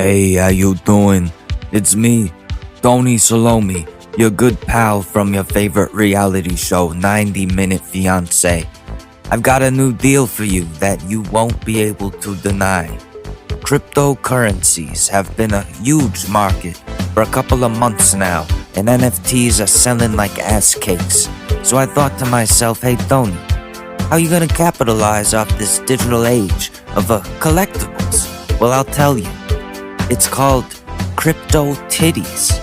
Hey, how you doing? It's me, Tony Salome, your good pal from your favorite reality show, 90 Minute Fiancé. I've got a new deal for you that you won't be able to deny. Cryptocurrencies have been a huge market for a couple of months now, and NFTs are selling like ass cakes. So I thought to myself, hey Tony, how you gonna capitalize off this digital age of collectibles? Well, I'll tell you. It's called Crypto Titties.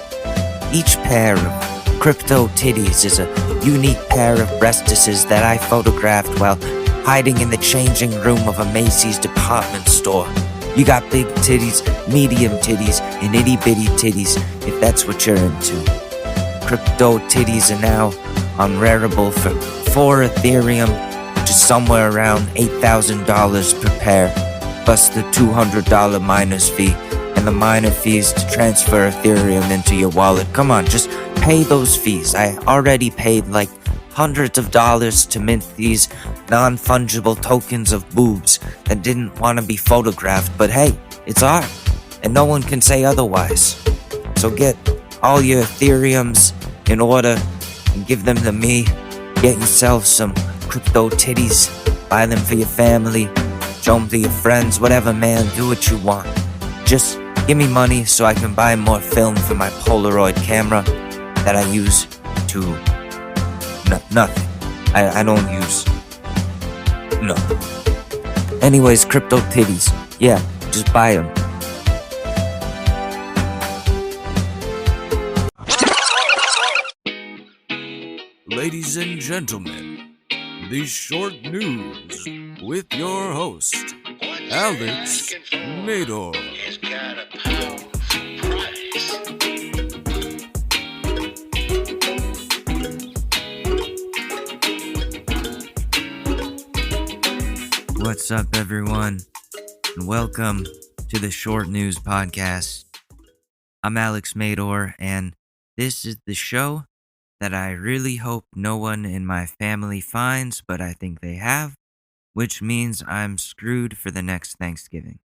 Each pair of Crypto Titties is a unique pair of breastises that I photographed while hiding in the changing room of a Macy's department store. You got big titties, medium titties, and itty-bitty titties, if that's what you're into. Crypto Titties are now on Rarible for 4 Ethereum, which is somewhere around $8,000 per pair, plus the $200 miner's fee. And the miner fees to transfer Ethereum into your wallet. Come on, just pay those fees. I already paid like hundreds of dollars to mint these non-fungible tokens of boobs that didn't want to be photographed. But hey, it's art, and no one can say otherwise. So get all your Ethereums in order and give them to me. Get yourself some Crypto Titties. Buy them for your family. Show them to your friends. Whatever, man. Do what you want. Just give me money so I can buy more film for my Polaroid camera that I use to... nothing. I don't use... No. Anyways, Crypto Titties. Yeah, just buy them. Ladies and gentlemen, the short news with your host, Alex Mador. What's up, everyone, and welcome to the Short News Podcast. I'm Alex Mador, and this is the show that I really hope no one in my family finds, but I think they have, which means I'm screwed for the next Thanksgiving.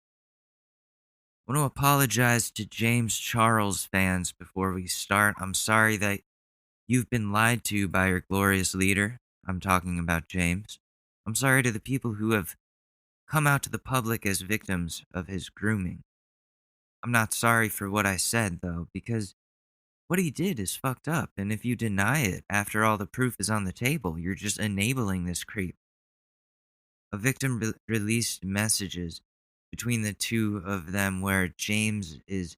I want to apologize to James Charles fans before we start. I'm sorry that you've been lied to by your glorious leader. I'm talking about James. I'm sorry to the people who have come out to the public as victims of his grooming. I'm not sorry for what I said, though, because what he did is fucked up, and if you deny it after all the proof is on the table, you're just enabling this creep. A victim released messages between the two of them where James is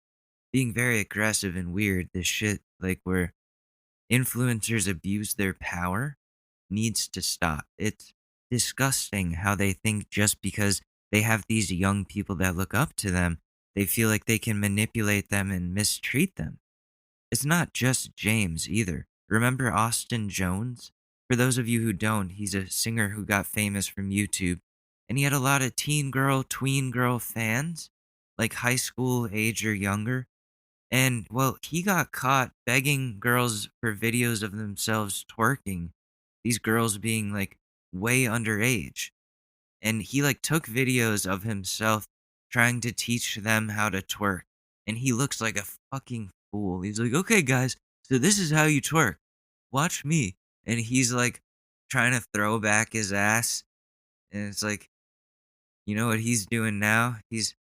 being very aggressive and weird. This shit, like where influencers abuse their power, needs to stop. It's disgusting how they think just because they have these young people that look up to them, they feel like they can manipulate them and mistreat them. It's not just James either. Remember Austin Jones? For those of you who don't, he's a singer who got famous from YouTube, and he had a lot of teen girl, tween girl fans, like high school age or younger. And, well, he got caught begging girls for videos of themselves twerking, these girls being, like, way underage. And he, like, took videos of himself trying to teach them how to twerk. And he looks like a fucking fool. He's like, okay, guys, so this is how you twerk. Watch me. And he's, like, trying to throw back his ass. And it's like, you know what he's doing now? He's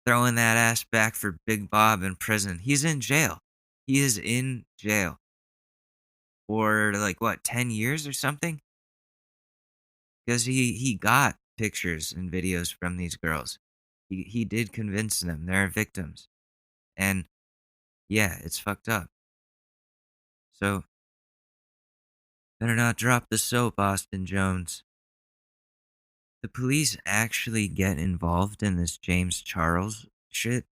throwing that ass back for Big Bob in prison. He's in jail. He is in jail. For, like, what, 10 years or something? Because he got pictures and videos from these girls. He did convince them. They're victims. And, yeah, it's fucked up. So, better not drop the soap, Austin Jones. The police actually get involved in this James Charles shit.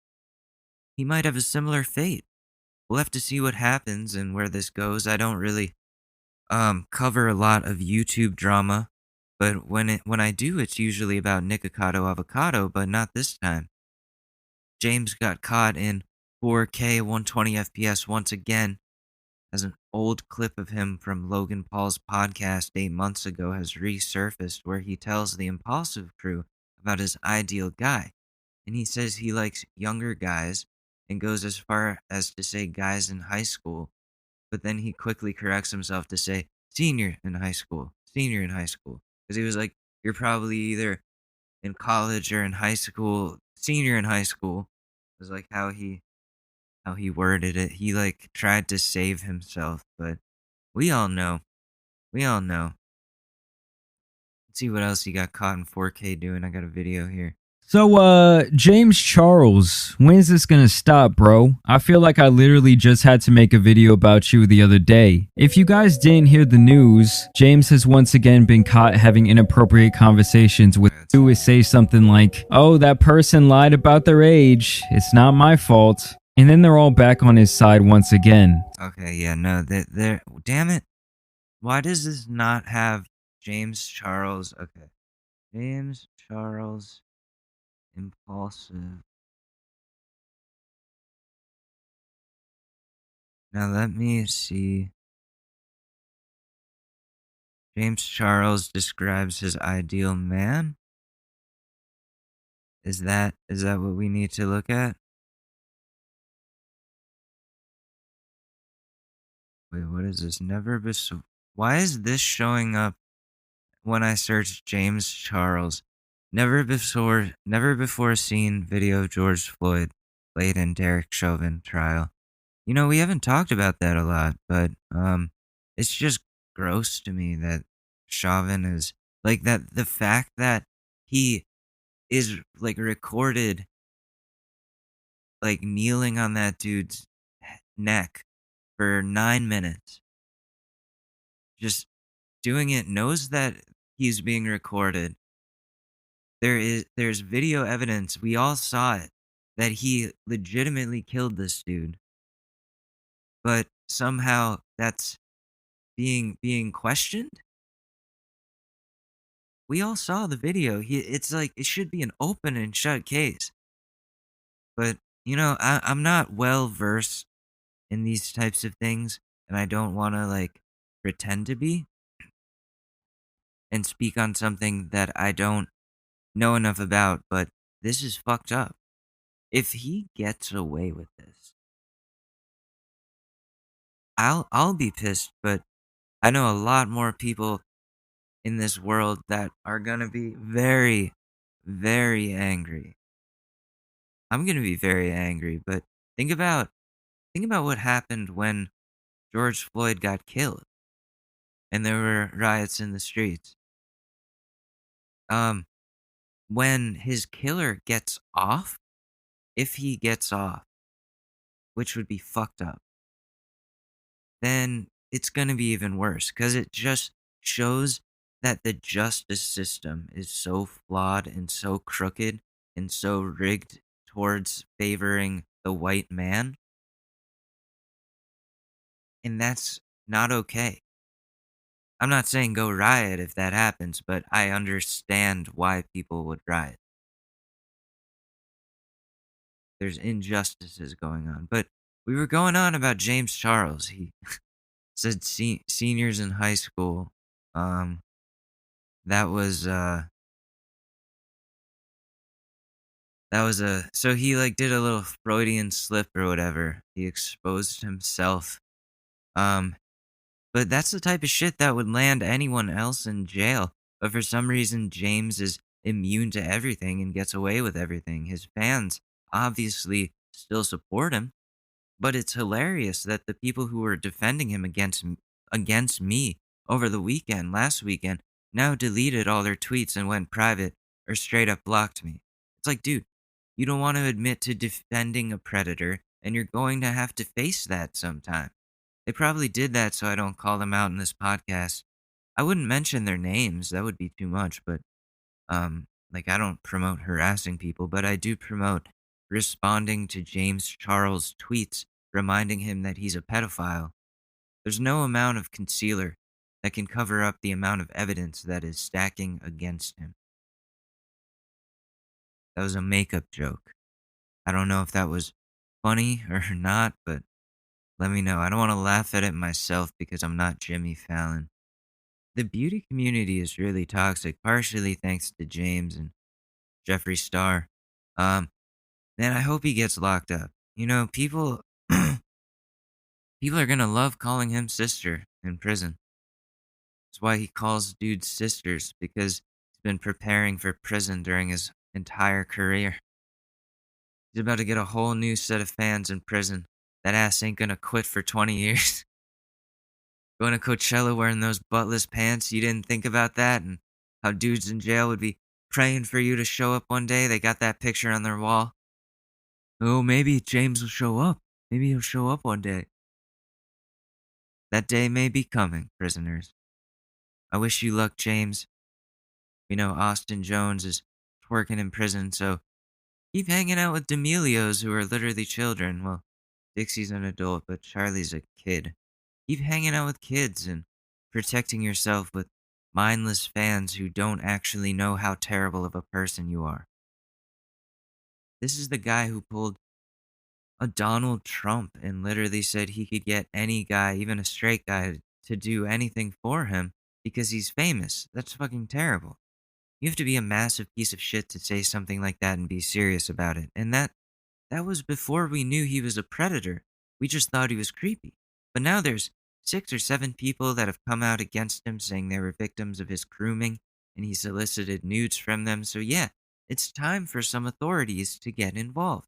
He might have a similar fate. We'll have to see what happens and where this goes. I don't really cover a lot of YouTube drama, but when I do, it's usually about Nikocado Avocado, but not this time. James got caught in 4K 120 FPS once again, as an old clip of him from Logan Paul's podcast 8 months ago has resurfaced, where he tells the Impulsive crew about his ideal guy. and he says he likes younger guys and goes as far as to say guys in high school, but then he quickly corrects himself to say senior in high school, because he was like, you're probably either in college or in high school, senior in high school, was like how he worded it. He like tried to save himself, but we all know, we all know. Let's see what else he got caught in 4K doing. I got a video here. So, James Charles, when's this gonna stop, bro? I feel like I literally just had to make a video about you the other day. If you guys didn't hear the news, James has once again been caught having inappropriate conversations with who would say something like, oh, that person lied about their age. It's not my fault. And then they're all back on his side once again. Okay, yeah, no, they're damn it. Why does this not have James Charles? Okay. James Charles impulsive. Now let me see. James Charles describes his ideal man. Is that what we need to look at? Wait, what is this? Why is this showing up when I search James Charles? Never before seen video of George Floyd laid in Derek Chauvin trial. You know, we haven't talked about that a lot, but it's just gross to me that Chauvin is like that. The fact that he is like recorded like kneeling on that dude's neck for 9 minutes, just doing it, knows that he's being recorded. There's video evidence. We all saw it that he legitimately killed this dude, but somehow that's being questioned. We all saw the video. It's like it should be an open and shut case. But you know, I'm not well versed in these types of things, and I don't want to like pretend to be and speak on something that I don't know enough about. But this is fucked up. If he gets away with this, I'll be pissed. But I know a lot more people in this world that are gonna be very, very angry. I'm gonna be very angry, but think about what happened when George Floyd got killed and there were riots in the streets. Um, when his killer gets off, if he gets off, which would be fucked up, then it's gonna be even worse because it just shows that the justice system is so flawed and so crooked and so rigged towards favoring the white man. And that's not okay. I'm not saying go riot if that happens, but I understand why people would riot. There's injustices going on. But we were going on about James Charles. He said seniors in high school. That was so he like did a little Freudian slip or whatever. He exposed himself. But that's the type of shit that would land anyone else in jail. But for some reason, James is immune to everything and gets away with everything. His fans obviously still support him, but it's hilarious that the people who were defending him against me over the weekend, last weekend, now deleted all their tweets and went private or straight up blocked me. It's like, dude, you don't want to admit to defending a predator, and you're going to have to face that sometime. They probably did that so I don't call them out in this podcast. I wouldn't mention their names, that would be too much, but like I don't promote harassing people, but I do promote responding to James Charles' tweets reminding him that he's a pedophile. There's no amount of concealer that can cover up the amount of evidence that is stacking against him. That was a makeup joke. I don't know if that was funny or not, but let me know. I don't want to laugh at it myself because I'm not Jimmy Fallon. The beauty community is really toxic, partially thanks to James and Jeffree Star. Man, I hope he gets locked up. You know, people people are gonna love calling him sister in prison. That's why he calls dudes sisters, because he's been preparing for prison during his entire career. He's about to get a whole new set of fans in prison. That ass ain't gonna quit for 20 years. Going to Coachella wearing those buttless pants, you didn't think about that? And how dudes in jail would be praying for you to show up one day? They got that picture on their wall. Oh, maybe James will show up. Maybe he'll show up one day. That day may be coming, prisoners. I wish you luck, James. We know Austin Jones is twerking in prison, so keep hanging out with D'Amelios, who are literally children. Well, Dixie's an adult, but Charlie's a kid. Keep hanging out with kids and protecting yourself with mindless fans who don't actually know how terrible of a person you are. This is the guy who pulled a Donald Trump and literally said he could get any guy, even a straight guy, to do anything for him because he's famous. That's fucking terrible. You have to be a massive piece of shit to say something like that and be serious about it. And that was before we knew he was a predator. We just thought he was creepy. But now there's 6 or 7 people that have come out against him saying they were victims of his grooming and he solicited nudes from them. So yeah, it's time for some authorities to get involved.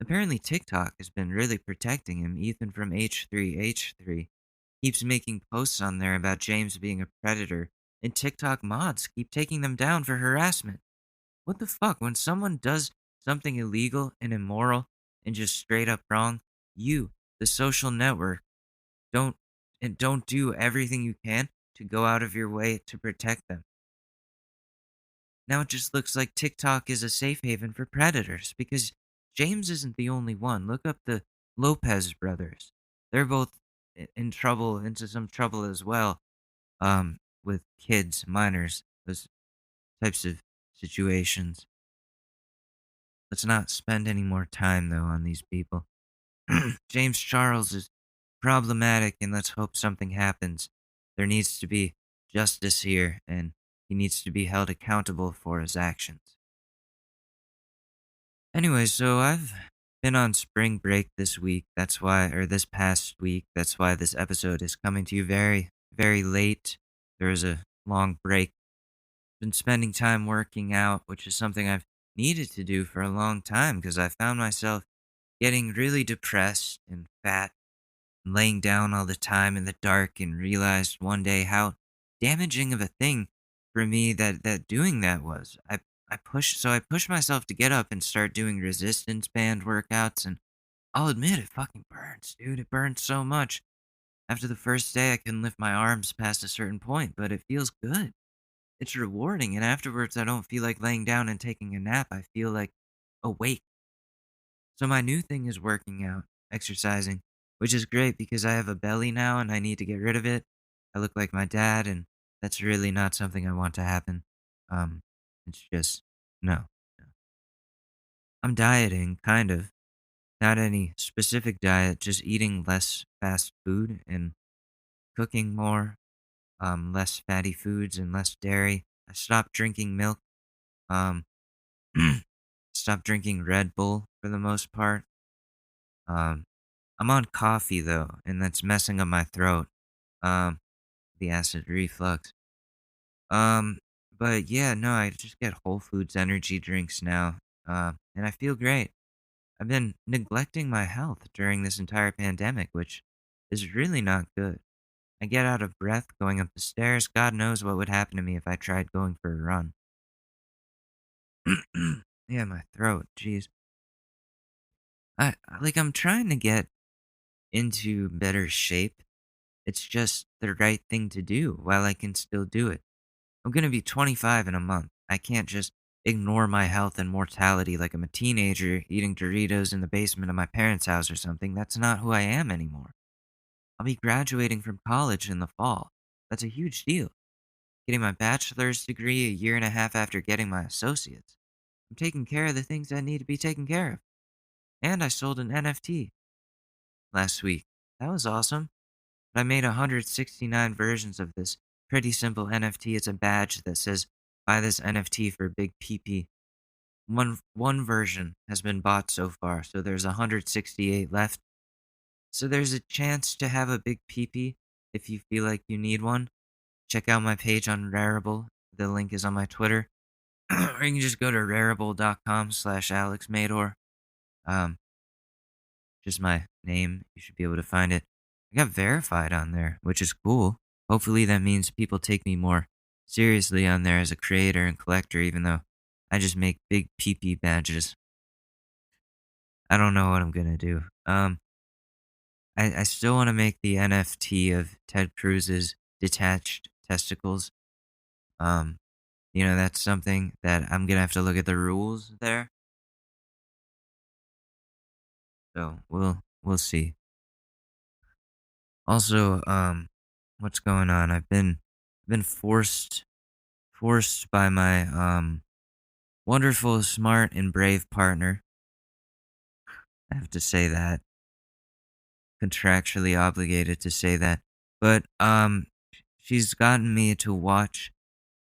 Apparently TikTok has been really protecting him. Ethan from H3H3 keeps making posts on there about James being a predator, and TikTok mods keep taking them down for harassment. What the fuck? When someone does something illegal and immoral and just straight up wrong, you, the social network, don't do everything you can to go out of your way to protect them. Now it just looks like TikTok is a safe haven for predators because James isn't the only one. Look up the Lopez brothers. They're both into some trouble as well. With kids, minors, those types of situations. Let's not spend any more time though on these people. James Charles is problematic, and let's hope something happens. There needs to be justice here, and he needs to be held accountable for his actions. Anyway, so I've been on spring break this week. Or this past week. That's why this episode is coming to you very, very late. There was a long break. Been spending time working out, which is something I've needed to do for a long time because I found myself getting really depressed and fat, and laying down all the time in the dark, and realized one day how damaging of a thing for me that doing that was. I pushed myself to get up and start doing resistance band workouts, and I'll admit it fucking burns, dude. It burns so much. After the first day I can lift my arms past a certain point, but it feels good. It's rewarding, and afterwards I don't feel like laying down and taking a nap. I feel like awake. So my new thing is working out, exercising, which is great because I have a belly now and I need to get rid of it. I look like my dad, and that's really not something I want to happen. Um, it's just no. No. I'm dieting, kind of. Not any specific diet, just eating less fast food and cooking more, less fatty foods and less dairy. I stopped drinking milk. Um, stopped drinking Red Bull for the most part. Um, I'm on coffee though, and that's messing up my throat. Um, the acid reflux. Um, but yeah, no, I just get Whole Foods energy drinks now. And I feel great. I've been neglecting my health during this entire pandemic, which is really not good. I get out of breath going up the stairs. God knows what would happen to me if I tried going for a run. Yeah, my throat. Jeez. I'm trying to get into better shape. It's just the right thing to do while I can still do it. I'm going to be 25 in a month. I can't just ignore my health and mortality like I'm a teenager eating Doritos in the basement of my parents' house or something. That's not who I am anymore. I'll be graduating from college in the fall. That's a huge deal. Getting my bachelor's degree a year and a half after getting my associate's. I'm taking care of the things that need to be taken care of. And I sold an NFT last week. That was awesome. But I made 169 versions of this pretty simple NFT. It's a badge that says, buy this NFT for Big PP. one version has been bought so far, so there's 168 left. So there's a chance to have a big peepee if you feel like you need one. Check out my page on Rarible. The link is on my Twitter. Or you can just go to rarible.com/AlexMador. Um, just my name. You should be able to find it. I got verified on there, which is cool. Hopefully that means people take me more seriously on there as a creator and collector, even though I just make big PP badges. I don't know what I'm gonna do. I still want to make the NFT of Ted Cruz's detached testicles. Um, that's something that I'm gonna have to look at the rules there. So we'll see. Also, what's going on? I've been forced by my wonderful, smart, and brave partner. I have to say that, contractually obligated to say that. But she's gotten me to watch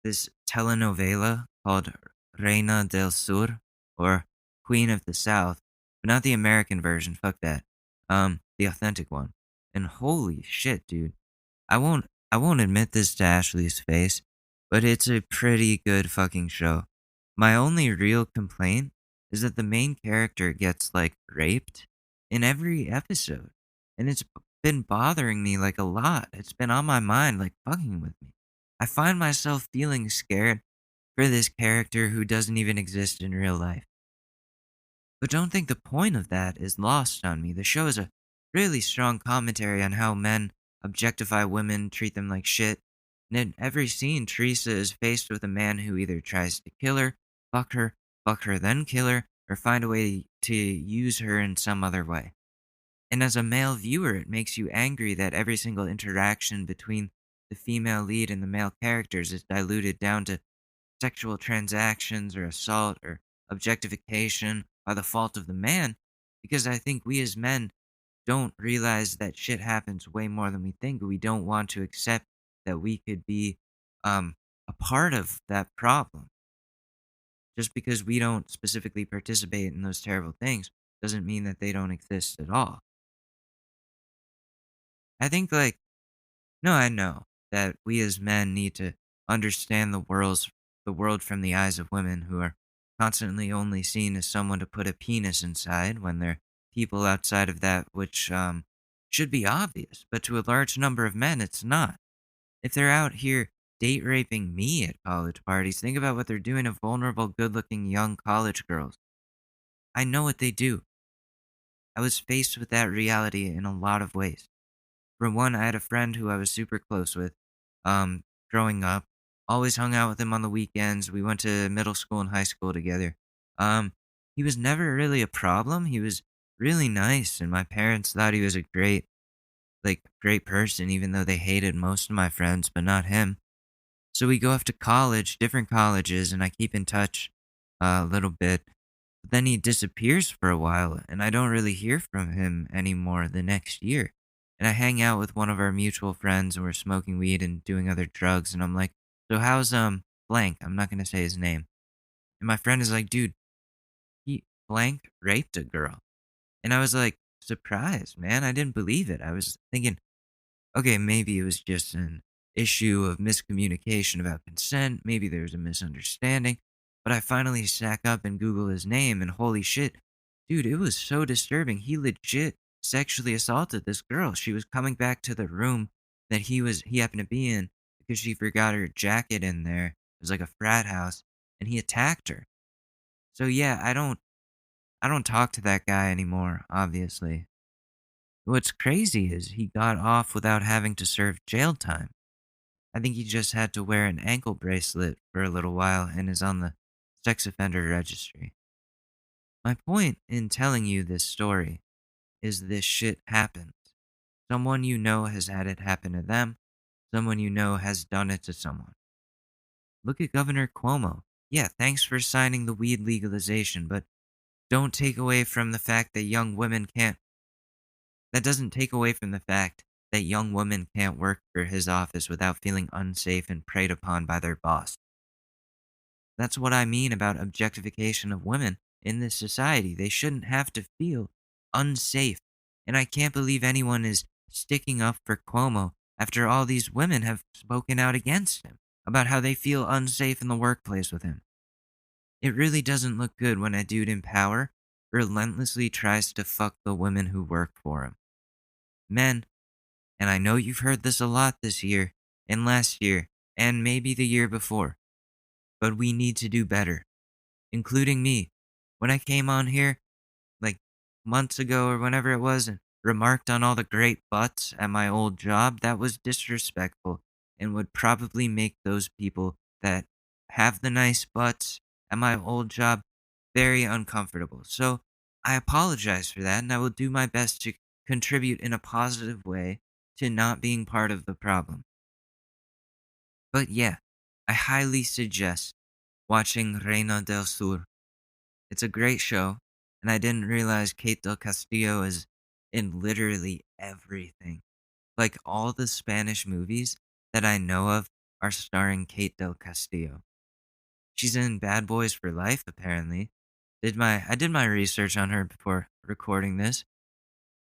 this telenovela called Reina del Sur, or Queen of the South, but not the American version. Fuck that. The authentic one. And holy shit, dude. I won't admit this to Ashley's face, but it's a pretty good fucking show. My only real complaint is that the main character gets like raped in every episode. And it's been bothering me like a lot. It's been on my mind like fucking with me. I find myself feeling scared for this character who doesn't even exist in real life. But don't think the point of that is lost on me. The show is a really strong commentary on how men objectify women, treat them like shit. And in every scene, Teresa is faced with a man who either tries to kill her, fuck her, then kill her, or find a way to use her in some other way. And as a male viewer, it makes you angry that every single interaction between the female lead and the male characters is diluted down to sexual transactions or assault or objectification by the fault of the man, because I think we as men don't realize that shit happens way more than we think. We don't want to accept that we could be a part of that problem. Just because we don't specifically participate in those terrible things doesn't mean that they don't exist at all. I think no, I know that we as men need to understand the world from the eyes of women who are constantly only seen as someone to put a penis inside when they're people outside of that, which should be obvious, but to a large number of men, it's not. If they're out here date raping me at college parties, think about what they're doing to vulnerable, good looking young college girls. I know what they do. I was faced with that reality in a lot of ways. For one, I had a friend who I was super close with growing up. Always hung out with him on the weekends. We went to middle school and high school together. Um, he was never really a problem. He was really nice, and my parents thought he was a great person, even though they hated most of my friends, but not him. So we go off to college, different colleges, and I keep in touch a little bit. But then he disappears for a while, and I don't really hear from him anymore the next year. And I hang out with one of our mutual friends, and we're smoking weed and doing other drugs. And I'm like, "So how's blank?" I'm not gonna say his name. And my friend is like, "Dude, he blank raped a girl." And I was like, surprised, man. I didn't believe it. I was thinking, okay, maybe it was just an issue of miscommunication about consent. Maybe there was a misunderstanding. But I finally stack up and Google his name, and holy shit, dude, it was so disturbing. He legit sexually assaulted this girl. She was coming back to the room that he happened to be in because she forgot her jacket in there. It was like a frat house, and he attacked her. So yeah, I don't talk to that guy anymore, obviously. What's crazy is he got off without having to serve jail time. I think he just had to wear an ankle bracelet for a little while and is on the sex offender registry. My point in telling you this story is this shit happens. Someone you know has had it happen to them. Someone you know has done it to someone. Look at Governor Cuomo. Yeah, thanks for signing the weed legalization, but don't take away from the fact that young women can't. That doesn't take away from the fact that young women can't work for his office without feeling unsafe and preyed upon by their boss. That's what I mean about objectification of women in this society. They shouldn't have to feel unsafe. And I can't believe anyone is sticking up for Cuomo after all these women have spoken out against him about how they feel unsafe in the workplace with him. It really doesn't look good when a dude in power relentlessly tries to fuck the women who work for him. Men, and I know you've heard this a lot this year, and last year, and maybe the year before, but we need to do better, including me. When I came on here, like months ago or whenever it was, and remarked on all the great butts at my old job, that was disrespectful and would probably make those people that have the nice butts at my old job very uncomfortable. So I apologize for that, and I will do my best to contribute in a positive way to not being part of the problem. But yeah, I highly suggest watching Reina del Sur. It's a great show, and I didn't realize Kate del Castillo is in literally everything. Like all the Spanish movies that I know of are starring Kate del Castillo. She's in Bad Boys for Life, apparently. I did my research on her before recording this.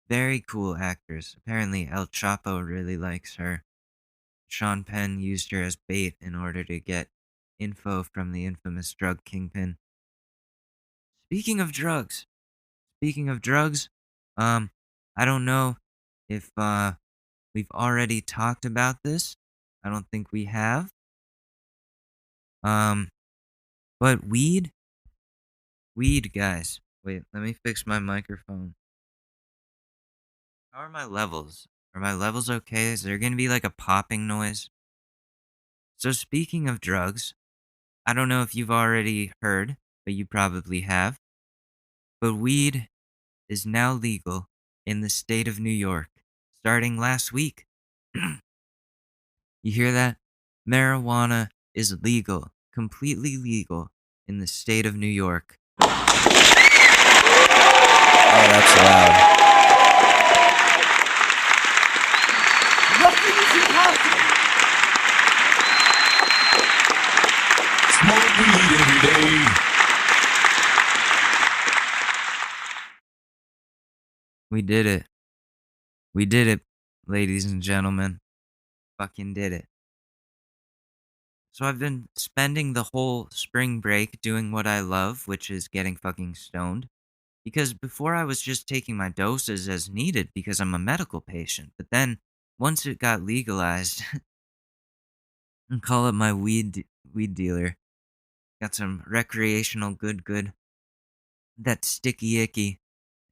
Very cool actress. Apparently El Chapo really likes her. Sean Penn used her as bait in order to get info from the infamous drug kingpin. Speaking of drugs, Speaking of drugs, I don't know if we've already talked about this. I don't think we have. Um, but weed, guys. Wait, let me fix my microphone. How are my levels? Are my levels okay? Is there gonna be like a popping noise? So speaking of drugs, I don't know if you've already heard, but you probably have. But weed is now legal in the state of New York, starting last week. You hear that? Marijuana is legal, completely legal in the state of New York. Oh, that's loud. Nothing is impossible. Smoke weed every day. We did it. We did it, ladies and gentlemen. Fucking did it. So I've been spending the whole spring break doing what I love, which is getting fucking stoned. Because before I was just taking my doses as needed because I'm a medical patient. But then once it got legalized, and call up my weed dealer. Got some recreational good. That sticky icky.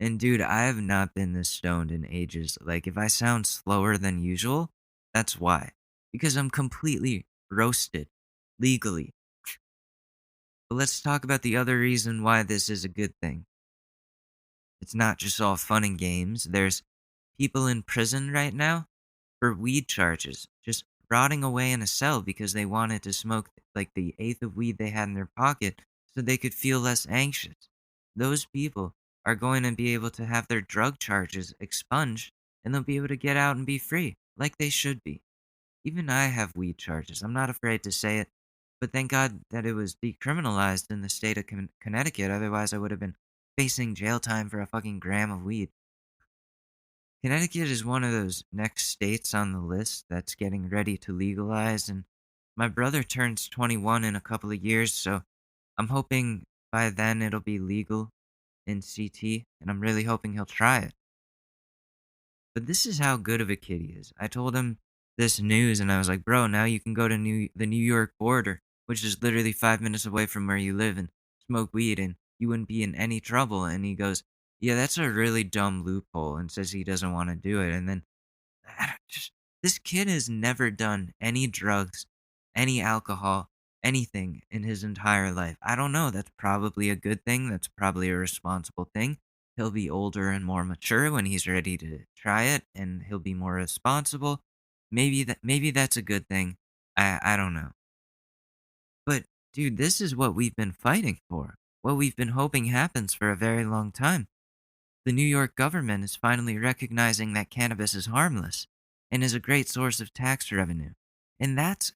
And dude, I have not been this stoned in ages. Like if I sound slower than usual, that's why. Because I'm completely roasted legally. But let's talk about the other reason why this is a good thing. It's not just all fun and games. There's people in prison right now for weed charges, just rotting away in a cell because they wanted to smoke like the eighth of weed they had in their pocket so they could feel less anxious. Those people are going to be able to have their drug charges expunged and they'll be able to get out and be free, like they should be. Even I have weed charges. I'm not afraid to say it, but thank God that it was decriminalized in the state of Connecticut. Otherwise, I would have been facing jail time for a fucking gram of weed. Connecticut is one of those next states on the list that's getting ready to legalize, and my brother turns 21 in a couple of years, so I'm hoping by then it'll be legal in CT, and I'm really hoping he'll try it. But this is how good of a kid he is. I told him this news, and I was like, bro, now you can go to the New York border, which is literally 5 minutes away from where you live, and smoke weed, and you wouldn't be in any trouble. And he goes, yeah, that's a really dumb loophole, and says he doesn't want to do it. And then just this kid has never done any drugs, any alcohol, anything in his entire life. I don't know. That's probably a good thing. That's probably a responsible thing. He'll be older and more mature when he's ready to try it, and he'll be more responsible. Maybe that's a good thing. I don't know. But dude, this is what we've been fighting for. What we've been hoping happens for a very long time. The New York government is finally recognizing that cannabis is harmless and is a great source of tax revenue. And that's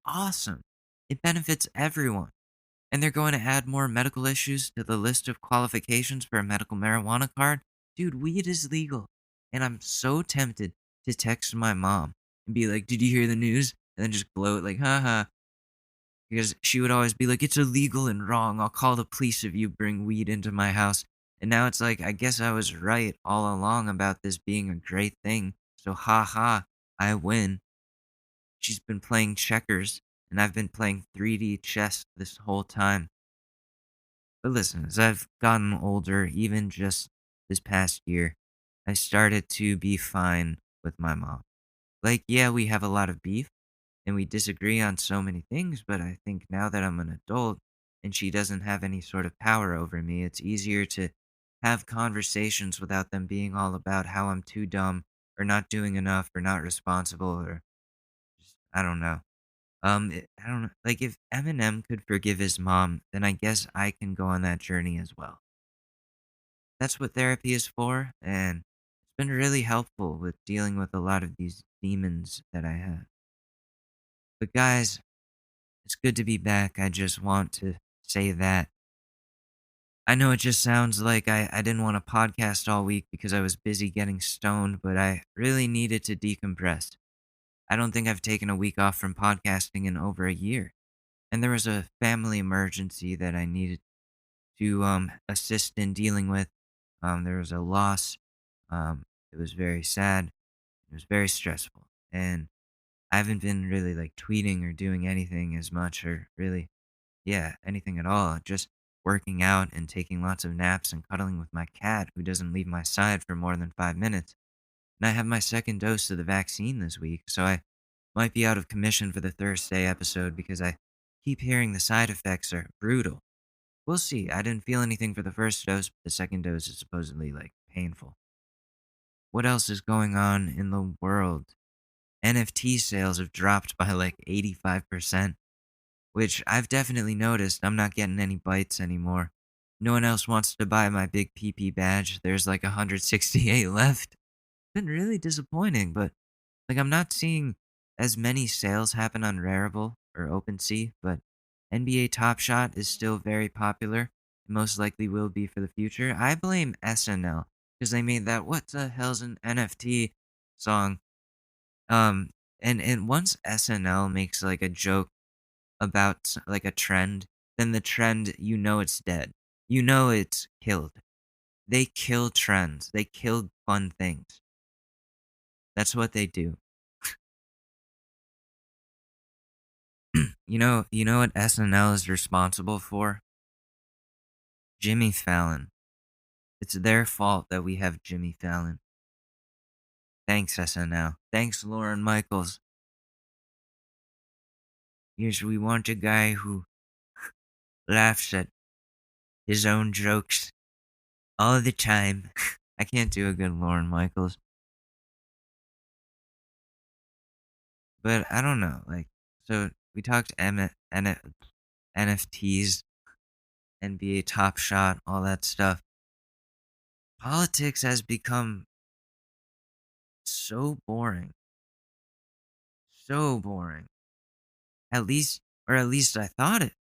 awesome. It benefits everyone. And they're going to add more medical issues to the list of qualifications for a medical marijuana card. Dude, weed is legal. And I'm so tempted to text my mom and be like, "Did you hear the news?" And then just blow it like, haha. Because she would always be like, "It's illegal and wrong. I'll call the police if you bring weed into my house." And now it's like, I guess I was right all along about this being a great thing. So, haha, I win. She's been playing checkers, and I've been playing 3D chess this whole time. But listen, as I've gotten older, even just this past year, I started to be fine with my mom. Like, yeah, we have a lot of beef and we disagree on so many things, but I think now that I'm an adult and she doesn't have any sort of power over me, it's easier to have conversations without them being all about how I'm too dumb or not doing enough or not responsible or just, I don't know. I don't know. Like, if Eminem could forgive his mom, then I guess I can go on that journey as well. That's what therapy is for, and it's been really helpful with dealing with a lot of these demons that I have. But guys, it's good to be back. I just want to say that. I know it just sounds like I didn't want to podcast all week because I was busy getting stoned, but I really needed to decompress. I don't think I've taken a week off from podcasting in over a year. And there was a family emergency that I needed to assist in dealing with. There was a loss. It was very sad. It was very stressful, and I haven't been really like tweeting or doing anything as much, or really, yeah, anything at all. Just working out and taking lots of naps and cuddling with my cat, who doesn't leave my side for more than 5 minutes. And I have my second dose of the vaccine this week, so I might be out of commission for the Thursday episode because I keep hearing the side effects are brutal. We'll see. I didn't feel anything for the first dose, but the second dose is supposedly like painful. What else is going on in the world? NFT sales have dropped by like 85%, which I've definitely noticed. I'm not getting any bites anymore. No one else wants to buy my big PP badge. There's like 168 left. Been really disappointing, but like, I'm not seeing as many sales happen on Rarible or OpenSea, but NBA Top Shot is still very popular and most likely will be for the future. I blame SNL because they made that "What the hell's an NFT" song. Um, and once SNL makes like a joke about like a trend, then the trend, you know, it's dead. You know it's killed. They kill trends. They kill fun things. That's what they do. You know what SNL is responsible for? Jimmy Fallon. It's their fault that we have Jimmy Fallon. Thanks, SNL. Thanks, Lauren Michaels. Yes, we want a guy who laughs at his own jokes all the time. I can't do a good Lauren Michaels. But I don't know. Like, so we talked NFTs, NBA Top Shot, all that stuff. Politics has become so boring. So boring. Or at least I thought it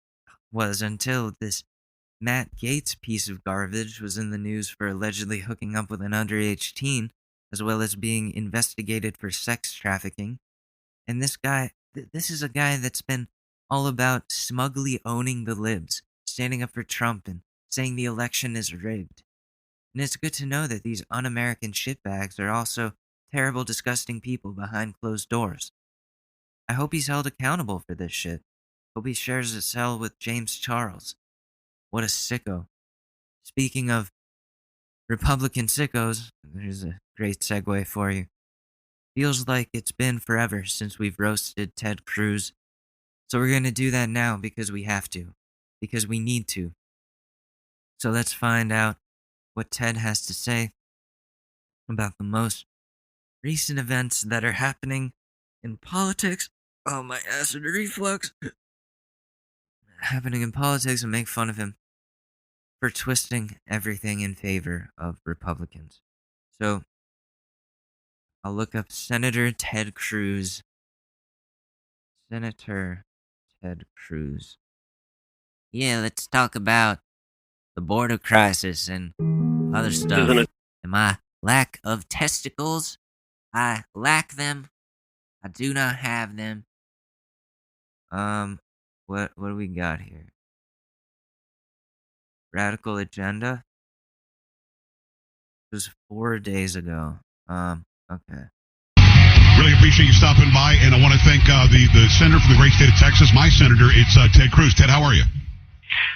was until this Matt Gaetz piece of garbage was in the news for allegedly hooking up with an underage teen, as well as being investigated for sex trafficking. And this guy, this is a guy that's been all about smugly owning the libs, standing up for Trump and saying the election is rigged. And it's good to know that these un American shitbags are also terrible, disgusting people behind closed doors. I hope he's held accountable for this shit. Hope he shares a cell with James Charles. What a sicko. Speaking of Republican sickos, there's a great segue for you. Feels like it's been forever since we've roasted Ted Cruz. So we're going to do that now because we have to. Because we need to. So let's find out what Ted has to say about the most recent events that are happening in politics. Oh, my acid reflux. Happening in politics, and make fun of him for twisting everything in favor of Republicans. So I'll look up Senator Ted Cruz. Senator Ted Cruz. Yeah, let's talk about the border crisis and other stuff. And my lack of testicles. I lack them. I do not have them. What do we got here? Radical agenda. It was 4 days ago. Okay. Really appreciate you stopping by, and I want to thank the senator from the great state of Texas, my senator. It's Ted Cruz. Ted, how are you?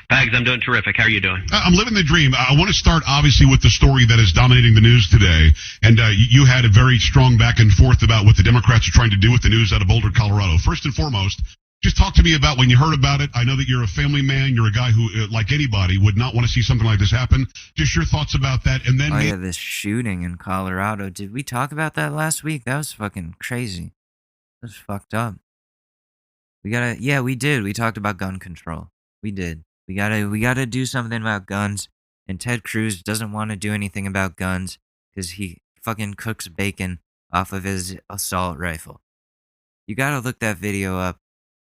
Bags, I'm doing terrific. How are you doing? I'm living the dream. I want to start, obviously, with the story that is dominating the news today. And you had a very strong back and forth about what the Democrats are trying to do with the news out of Boulder, Colorado. First and foremost, just talk to me about when you heard about it. I know that you're a family man. You're a guy who, like anybody, would not want to see something like this happen. Just your thoughts about that. And then this shooting in Colorado. Did we talk about that last week? That was fucking crazy. That was fucked up. We did. We talked about gun control. We did. We gotta do something about guns. And Ted Cruz doesn't want to do anything about guns because he fucking cooks bacon off of his assault rifle. You gotta look that video up.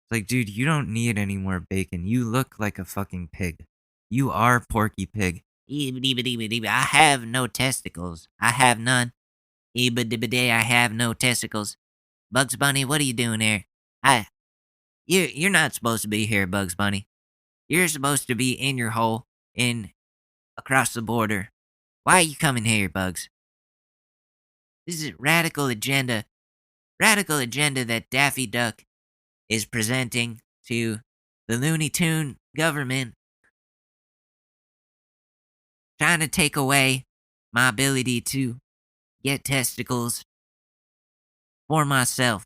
It's like, dude, you don't need any more bacon. You look like a fucking pig. You are Porky Pig. I have no testicles. I have none. I have no testicles. Bugs Bunny, what are you doing here? You're not supposed to be here, Bugs Bunny. You're supposed to be in your hole across the border. Why are you coming here, Bugs? This is radical agenda. Radical agenda that Daffy Duck is presenting to the Looney Tune government. Trying to take away my ability to get testicles for myself.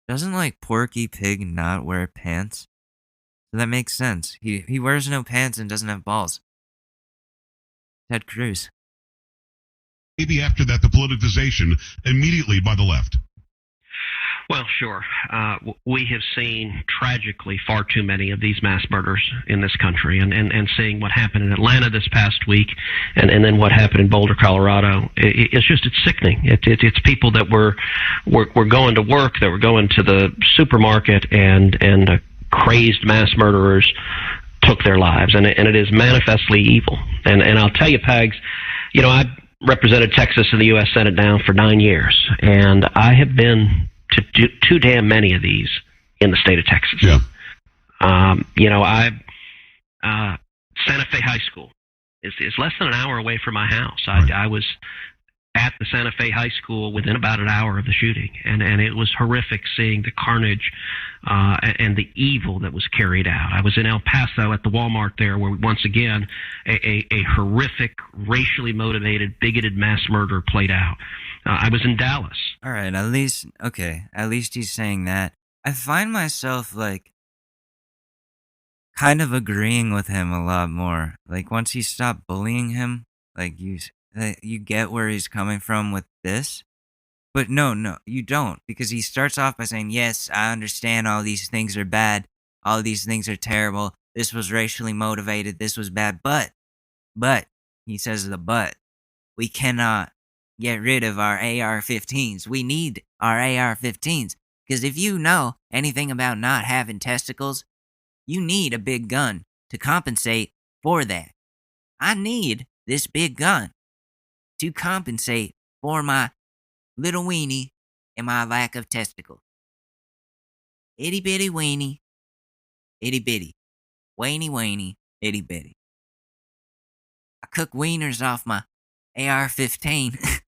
Doesn't Porky Pig not wear pants? So that makes sense. He wears no pants and doesn't have balls. Ted Cruz. maybe after that, the politicization immediately by the left? Well, sure. We have seen tragically far too many of these mass murders in this country, and seeing what happened in Atlanta this past week, and then what happened in Boulder, Colorado. It's sickening. It's people that were going to work, that were going to the supermarket, and crazed mass murderers took their lives, and it is manifestly evil. And I'll tell you, Pags, I represented Texas in the U.S. Senate now for 9 years, and I have been to too damn many of these in the state of Texas. Yeah. Santa Fe High School is less than an hour away from my house. Right. I was at the Santa Fe High School within about an hour of the shooting, and it was horrific seeing the carnage and the evil that was carried out. I was in El Paso at the Walmart there, where once again a horrific, racially motivated, bigoted mass murder played out. I was in Dallas. All right, at least he's saying that. I find myself kind of agreeing with him a lot more. Once he stopped bullying him, you get where he's coming from with this. But no, you don't, because he starts off by saying, yes, I understand all these things are bad, all these things are terrible, this was racially motivated, this was bad, but, he says we cannot get rid of our AR-15s. We need our AR-15s, because if you know anything about not having testicles, you need a big gun to compensate for that. I need this big gun to compensate for my little weenie and my lack of testicles. Itty bitty weenie, itty bitty. Weenie, itty bitty. I cook wieners off my AR-15.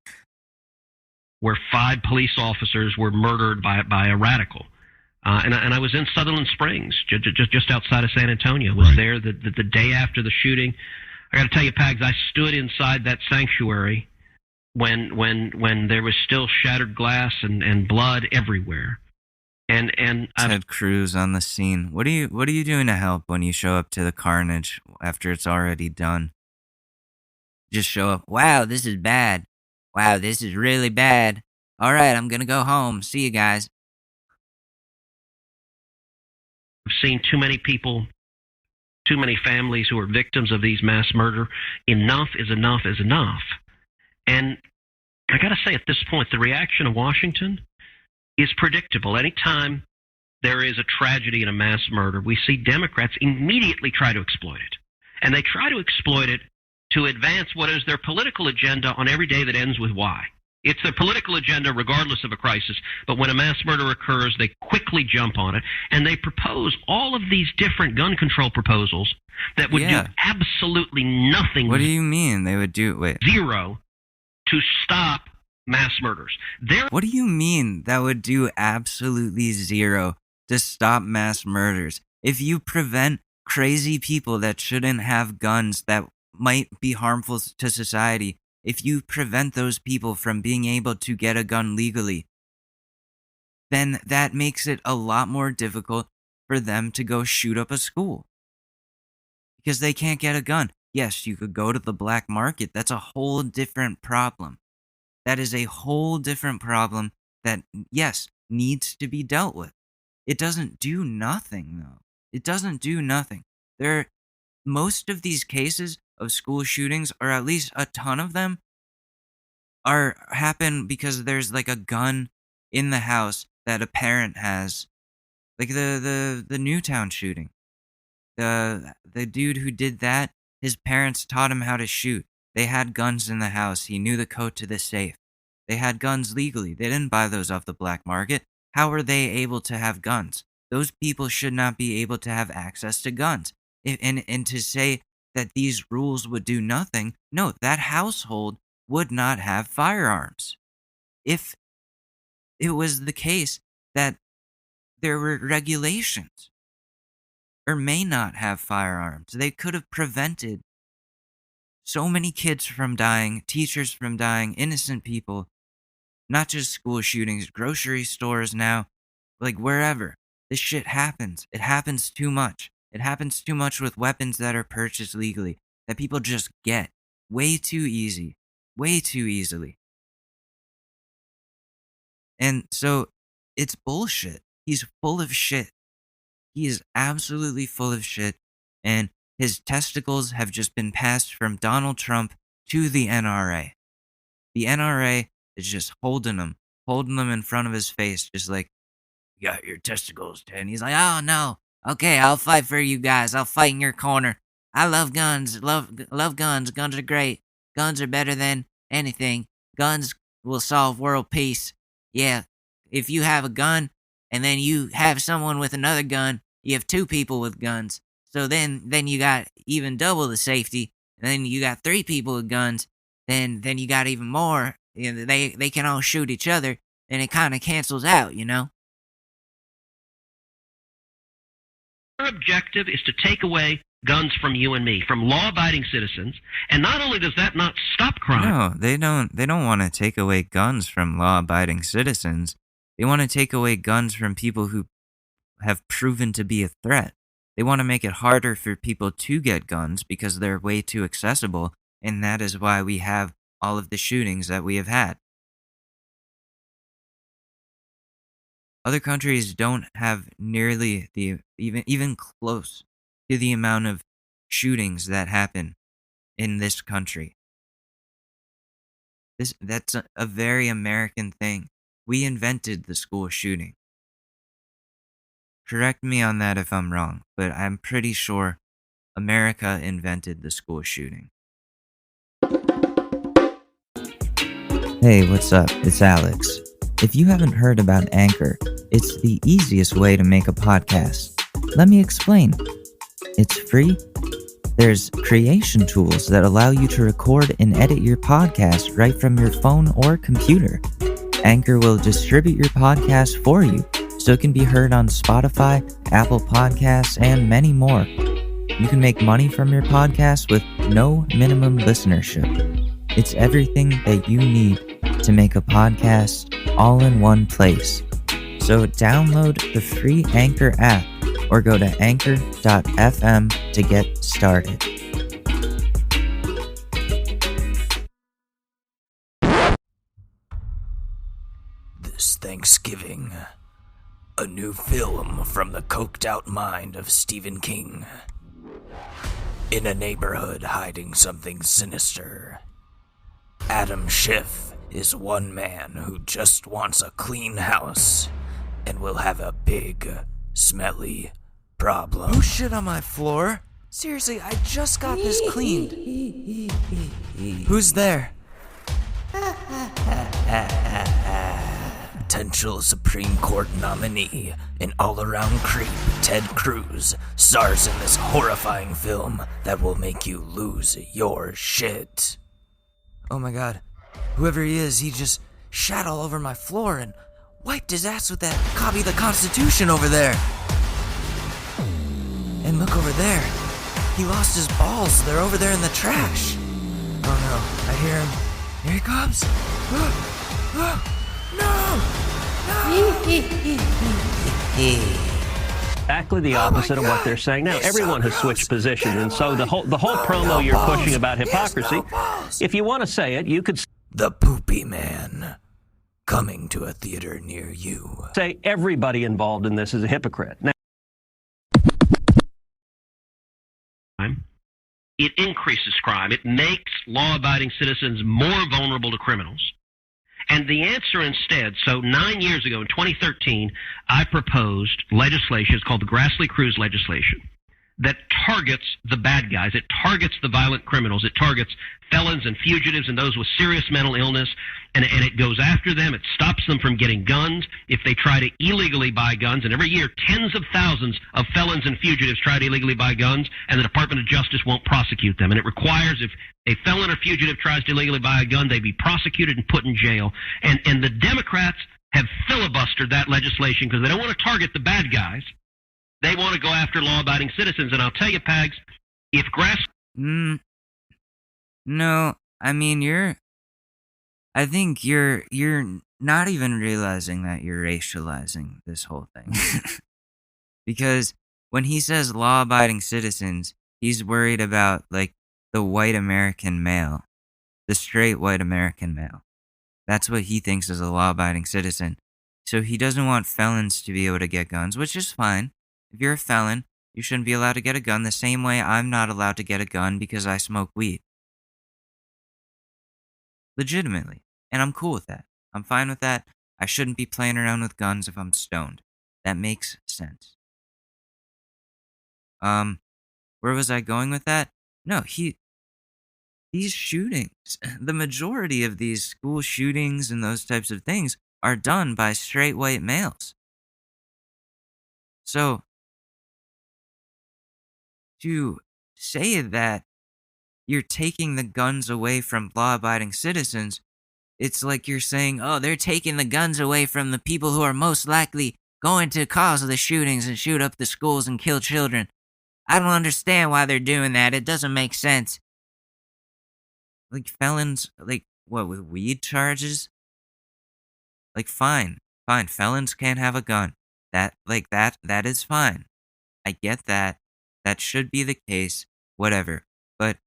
Where 5 police officers were murdered by a radical. And I was in Sutherland Springs, just outside of San Antonio. Was there the day after the shooting. I got to tell you, Pags, I stood inside that sanctuary when there was still shattered glass and blood everywhere. And Ted Cruz on the scene. What are you doing to help when you show up to the carnage after it's already done? Just show up. Wow, this is bad. Wow, this is really bad. All right, I'm gonna go home. See you guys. I've seen too many people, too many families who are victims of these mass murder. Enough is enough is enough. And I got to say, at this point, the reaction of Washington is predictable. Anytime there is a tragedy and a mass murder, we see Democrats immediately try to exploit it. And they try to exploit it to advance what is their political agenda on every day that ends with Y. It's their political agenda regardless of a crisis, but when a mass murder occurs, they quickly jump on it, and they propose all of these different gun control proposals that would do absolutely nothing. What do you mean they would do? Wait. Zero to stop mass murders. What do you mean that would do absolutely zero to stop mass murders? If you prevent crazy people that shouldn't have guns that might be harmful to society, if you prevent those people from being able to get a gun legally, then that makes it a lot more difficult for them to go shoot up a school. Because they can't get a gun. Yes, you could go to the black market. That's a whole different problem. That is a whole different problem that, yes, needs to be dealt with. It doesn't do nothing, though. It doesn't do nothing. Most of these cases of school shootings, or at least a ton of them, happen because there's like a gun in the house that a parent has. Like the Newtown shooting. The dude who did that, his parents taught him how to shoot. They had guns in the house. He knew the code to the safe. They had guns legally. They didn't buy those off the black market. How are they able to have guns? Those people should not be able to have access to guns. And to say that these rules would do nothing, no, that household would not have firearms. If it was the case that there were regulations, or may not have firearms, they could have prevented so many kids from dying, teachers from dying, innocent people, not just school shootings, grocery stores now, like wherever. This shit happens. It happens too much. It happens too much with weapons that are purchased legally, that people just get way too easily. And so, it's bullshit. He's full of shit. He is absolutely full of shit, and his testicles have just been passed from Donald Trump to the NRA. The NRA is just holding them in front of his face, just like, you got your testicles, Ted. And he's like, oh no, okay, I'll fight for you guys. I'll fight in your corner. I love guns. Love guns. Guns are great. Guns are better than anything. Guns will solve world peace. Yeah, if you have a gun and then you have someone with another gun, you have two people with guns. So then you got even double the safety. And then you got three people with guns. Then you got even more. You know, they can all shoot each other, and it kind of cancels out, you know? Our objective is to take away guns from you and me, from law-abiding citizens, and not only does that not stop crime. No, they don't want to take away guns from law-abiding citizens. They want to take away guns from people who have proven to be a threat. They want to make it harder for people to get guns because they're way too accessible, and that is why we have all of the shootings that we have had. Other countries don't have nearly even close to the amount of shootings that happen in this country. That's a very American thing. We invented the school shooting. Correct me on that if I'm wrong, but I'm pretty sure America invented the school shooting. Hey, what's up? It's Alex. If you haven't heard about Anchor, it's the easiest way to make a podcast. Let me explain. It's free. There's creation tools that allow you to record and edit your podcast right from your phone or computer. Anchor will distribute your podcast for you, so it can be heard on Spotify, Apple Podcasts, and many more. You can make money from your podcast with no minimum listenership. It's everything that you need to make a podcast all in one place. So download the free Anchor app or go to anchor.fm to get started. This Thanksgiving, a new film from the coked-out mind of Stephen King. In a neighborhood hiding something sinister, Adam Schiff is one man who just wants a clean house and will have a big, smelly problem. Who shit on my floor? Seriously, I just got this cleaned. Who's there? Potential Supreme Court nominee and all-around creep Ted Cruz stars in this horrifying film that will make you lose your shit. Oh my god. Whoever he is, he just shat all over my floor and wiped his ass with that copy of the Constitution over there. And look over there. He lost his balls. They're over there in the trash. Oh no, I hear him. Here he comes. No! Exactly the opposite of what they're saying now. Everyone has switched positions, and so the whole promo you're pushing about hypocrisy, if you want to say it, you could The Poopy Man, coming to a theater near you. say everybody involved in this is a hypocrite. Now, it increases crime. It makes law-abiding citizens more vulnerable to criminals. And the answer instead, so 9 years ago in 2013, I proposed legislation, it's called the Grassley-Cruz legislation, that targets the bad guys. It targets the violent criminals. It targets felons and fugitives and those with serious mental illness, and it goes after them. It stops them from getting guns if they try to illegally buy guns. And every year, tens of thousands of felons and fugitives try to illegally buy guns, and the Department of Justice won't prosecute them. And it requires if a felon or fugitive tries to illegally buy a gun, they be prosecuted and put in jail. And the Democrats have filibustered that legislation because they don't want to target the bad guys. They want to go after law-abiding citizens. And I'll tell you, Pags, if No, I mean, I think you're not even realizing that you're racializing this whole thing. Because when he says law-abiding citizens, he's worried about, like, the white American male, the straight white American male. That's what he thinks is a law-abiding citizen. So he doesn't want felons to be able to get guns, which is fine. If you're a felon, you shouldn't be allowed to get a gun the same way I'm not allowed to get a gun because I smoke weed. Legitimately. And I'm cool with that. I'm fine with that. I shouldn't be playing around with guns if I'm stoned. That makes sense. Where was I going with that? No, these shootings, the majority of these school shootings and those types of things are done by straight white males. So, to say that you're taking the guns away from law-abiding citizens, it's like you're saying, oh, they're taking the guns away from the people who are most likely going to cause the shootings and shoot up the schools and kill children. I don't understand why they're doing that. It doesn't make sense. Like felons, like what, with weed charges? Like fine, felons can't have a gun. That is fine. I get that. That should be the case, whatever. But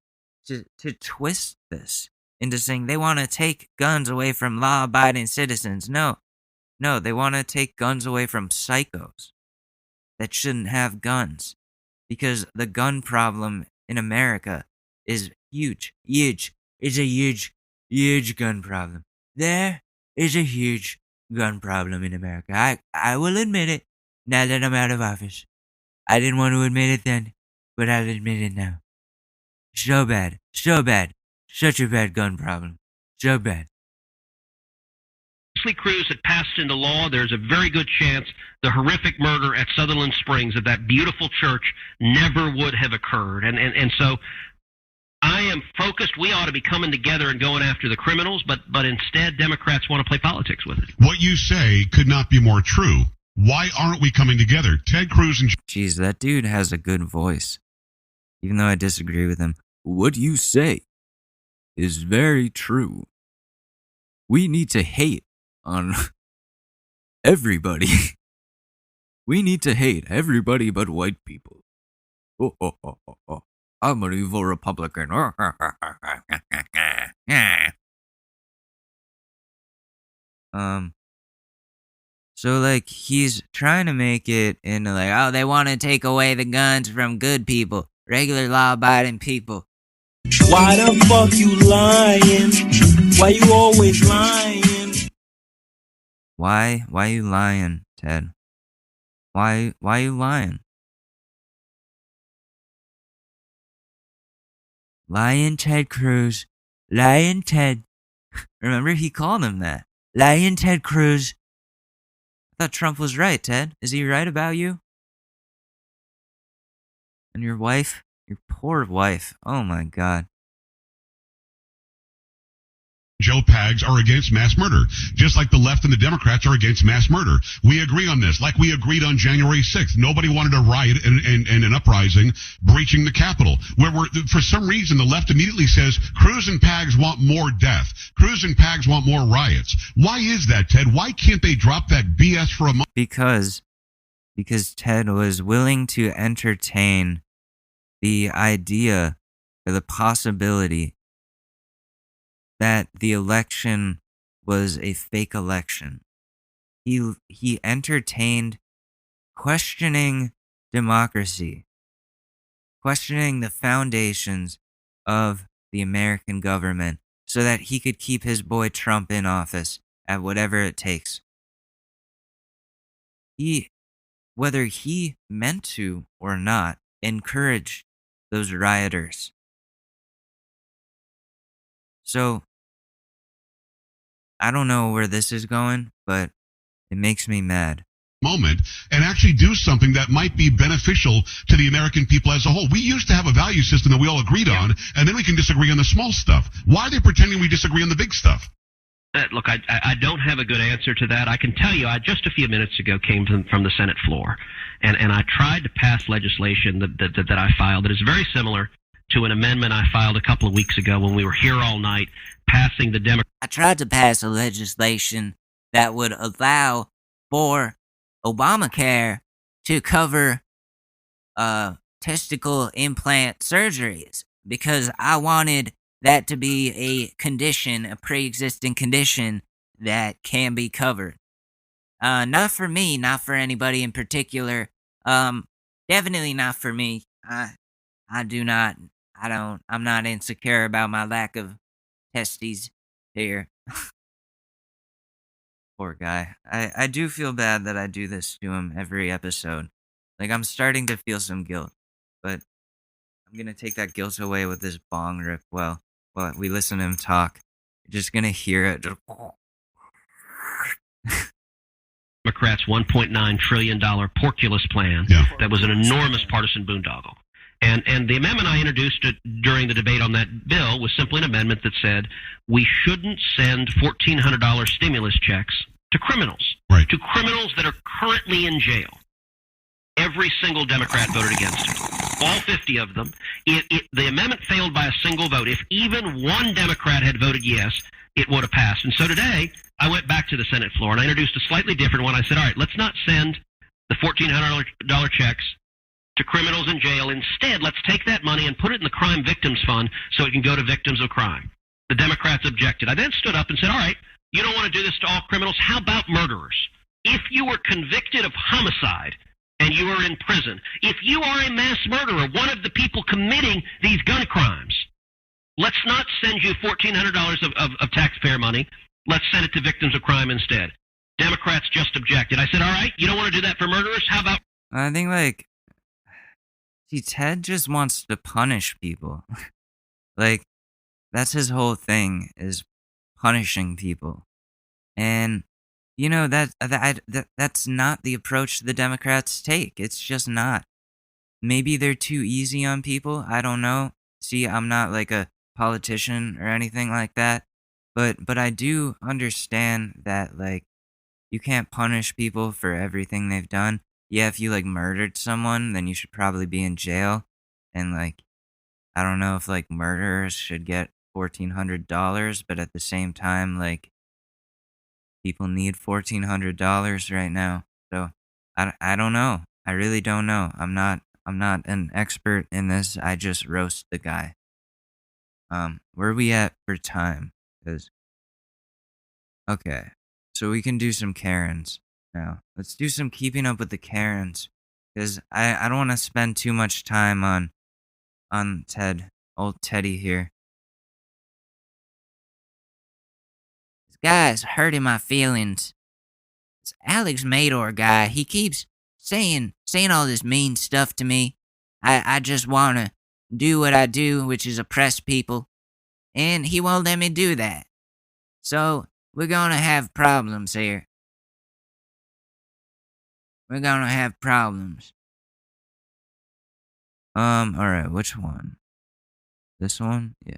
to twist this into saying they want to take guns away from law-abiding citizens, no, they want to take guns away from psychos that shouldn't have guns. Because the gun problem in America is huge. It's a huge gun problem. There is a huge gun problem in America. I will admit it now that I'm out of office. I didn't want to admit it then, but I'll admit it now. So bad. Such a bad gun problem. So bad. Cruz had passed into law, there's a very good chance the horrific murder at Sutherland Springs of that beautiful church never would have occurred. And so I am focused. We ought to be coming together and going after the criminals, but instead Democrats want to play politics with it. What you say could not be more true. Why aren't we coming together? Ted Cruz and... Jeez, that dude has a good voice. Even though I disagree with him. What you say is very true. We need to hate on everybody. We need to hate everybody but white people. I'm an evil Republican. So like he's trying to make it into like, oh, they want to take away the guns from good people, regular law-abiding people. Why the fuck you lying? Why you always lying? Why you lying, Ted? Why you lying? Lying Ted Cruz. Lying Ted. Remember, he called him that. Lying Ted Cruz. I thought Trump was right, Ted. Is he right about you? And your wife? Your poor wife. Oh my God. Joe Pags are against mass murder, just like the left and the Democrats are against mass murder. We agree on this, like we agreed on January 6th. Nobody wanted a riot and an uprising breaching the Capitol. For some reason, the left immediately says Cruz and Pags want more death. Cruz and Pags want more riots. Why is that, Ted? Why can't they drop that BS for a month? Because Ted was willing to entertain the idea or the possibility that the election was a fake election. He entertained questioning democracy, questioning the foundations of the American government so that he could keep his boy Trump in office at whatever it takes. Whether he meant to or not, encouraged those rioters. So, I don't know where this is going, but it makes me mad. Moment and actually do something that might be beneficial to the American people as a whole. We used to have a value system that we all agreed on, and then we can disagree on the small stuff. Why are they pretending we disagree on the big stuff? Look, I don't have a good answer to that. I can tell you, I just a few minutes ago came from the Senate floor, and I tried to pass legislation that I filed that is very similar to an amendment I filed a couple of weeks ago when we were here all night passing the Democrat. I tried to pass a legislation that would allow for Obamacare to cover testicle implant surgeries because I wanted that to be a condition, a pre-existing condition that can be covered. Not for me, not for anybody in particular. Definitely not for me. I'm not insecure about my lack of testes here. Poor guy. I do feel bad that I do this to him every episode. Like, I'm starting to feel some guilt, but I'm gonna take that guilt away with this bong rip while we listen to him talk. You're just gonna hear it. Democrats' $1.9 trillion porculus plan that was an enormous partisan boondoggle. And the amendment I introduced during the debate on that bill was simply an amendment that said we shouldn't send $1,400 stimulus checks to criminals, right, to criminals that are currently in jail. Every single Democrat voted against it. All 50 of them. The amendment failed by a single vote. If even one Democrat had voted yes, it would have passed. And so today, I went back to the Senate floor and I introduced a slightly different one. I said, all right, let's not send the $1,400 checks to criminals in jail. Instead, let's take that money and put it in the Crime Victims Fund so it can go to victims of crime. The Democrats objected. I then stood up and said, all right, you don't want to do this to all criminals. How about murderers? If you were convicted of homicide and you are in prison, if you are a mass murderer, one of the people committing these gun crimes, let's not send you $1,400 of taxpayer money. Let's send it to victims of crime instead. Democrats just objected. I said, all right, you don't want to do that for murderers? How about... I think, see, Ted just wants to punish people. That's his whole thing, is punishing people. And, that's not the approach the Democrats take. It's just not. Maybe they're too easy on people. I don't know. See, I'm not like a politician or anything like that. But I do understand that, you can't punish people for everything they've done. Yeah, if you, murdered someone, then you should probably be in jail. And, I don't know if, murderers should get $1,400, but at the same time, people need $1,400 right now. So, I don't know. I really don't know. I'm not an expert in this. I just roast the guy. Where are we at for time? Okay, so we can do some Karens now. Let's do some keeping up with the Karens, because I don't want to spend too much time on Ted, old Teddy here. guy's hurting my feelings. This Alex Mador guy, he keeps saying all this mean stuff to me. I just want to do what I do, which is oppress people. And he won't let me do that. So, we're gonna have problems here. We're gonna have problems. Alright, which one? This one? Yeah.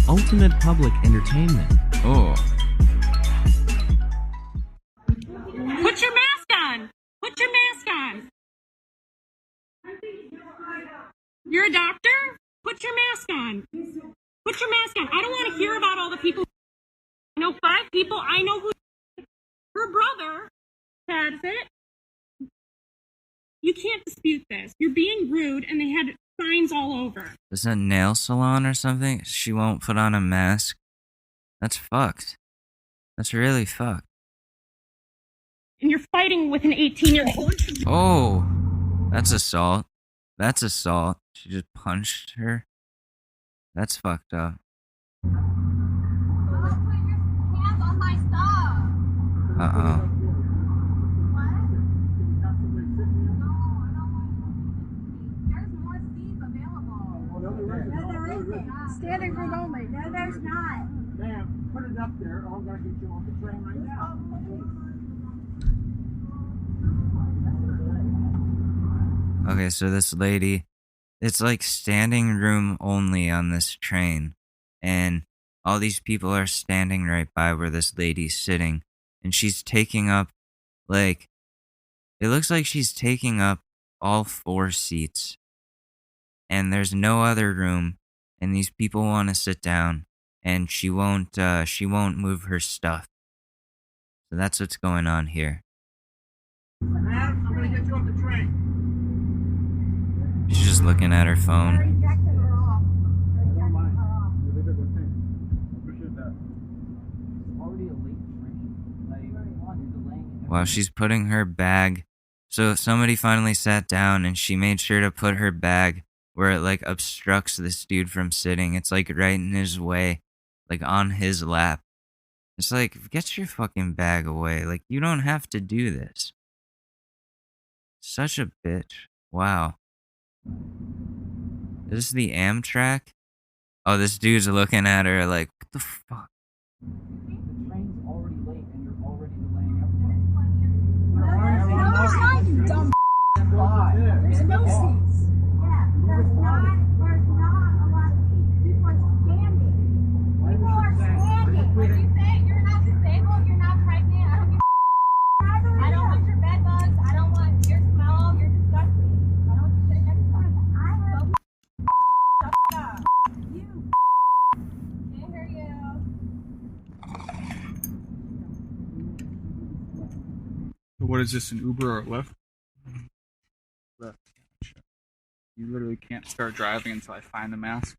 Ultimate public entertainment. Oh. Put your mask on! Put your mask on! You're a doctor? Put your mask on. Put your mask on. I don't want to hear about all the people. I know 5 people. I know who her brother has it. You can't dispute this. You're being rude, and they had signs all over. Is that a nail salon or something? She won't put on a mask? That's fucked. That's really fucked. And you're fighting with an 18-year-old. Oh, that's assault. That's assault. She just punched her. That's fucked up. Don't put your hands on my stuff. Uh-oh. What? No, I don't want you. There's more seats available. No, there isn't. Standing room only. No, there's not. Ma'am, put it up there, or I'm gonna get you off the train right now. Okay, so this lady, it's like standing room only on this train, and all these people are standing right by where this lady's sitting, and she's taking up, like, it looks like she's taking up all 4 seats, and there's no other room, and these people want to sit down, and she won't move her stuff. So that's what's going on here. Ma'am, I'm gonna get you off the train. She's just looking at her phone. Rejected her off. Rejected her off. Already a late train. While she's putting her bag. So somebody finally sat down and she made sure to put her bag where it like obstructs this dude from sitting. It's like right in his way, like on his lap. It's like, get your fucking bag away. Like, you don't have to do this. Such a bitch. Wow. Is this the Amtrak? Oh, this dude's looking at her like, what the fuck? The train's already late and you're already delaying everything. No, there's not, you dumb. There's no seats. Yeah, there's not a lot of seats. People are standing. People are standing. What do you say? You're not disabled. You're not pregnant. I don't want your bed bugs. I don't want your smell. You're disgusting. I don't want you sitting next to me. Shut up. You. Can't hear you. What is this, an Uber or a Lyft? Lyft. You literally can't start driving until I find the mask.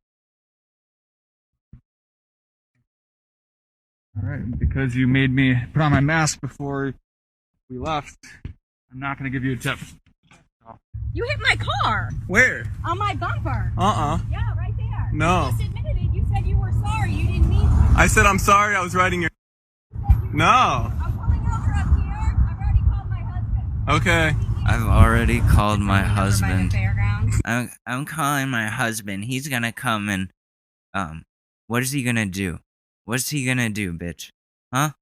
Alright, because you made me put on my mask before we left, I'm not going to give you a tip. You hit my car Where? on my bumper. Yeah, right there. No. You just admitted it. You said you were sorry. You didn't mean to. I said I'm sorry, I was riding your... No. I'm pulling over up here. I've already called my husband. Okay. I've already called my Over by the husband. fairgrounds. I'm calling my husband. He's gonna come and, what is he gonna do? What's he gonna do, bitch? Huh?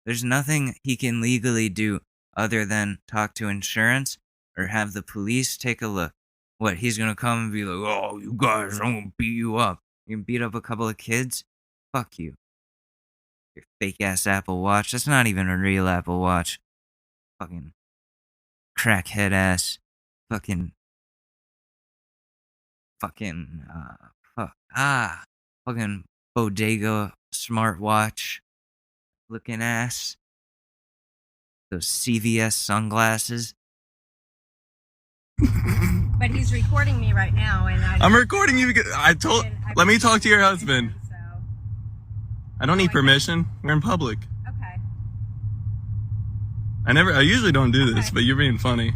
There's nothing he can legally do other than talk to insurance or have the police take a look. What, he's gonna come and be like, oh, you guys, I'm gonna beat you up. You can beat up a couple of kids? Fuck you. Your fake ass Apple Watch. That's not even a real Apple Watch. Fucking crackhead ass. Fucking, fucking bodega smartwatch looking ass. Those CVS sunglasses. But he's recording me right now, and I'm recording you because let me talk to your husband. I don't need permission. We're in public. Okay. I usually don't do this, Okay. but you're being funny.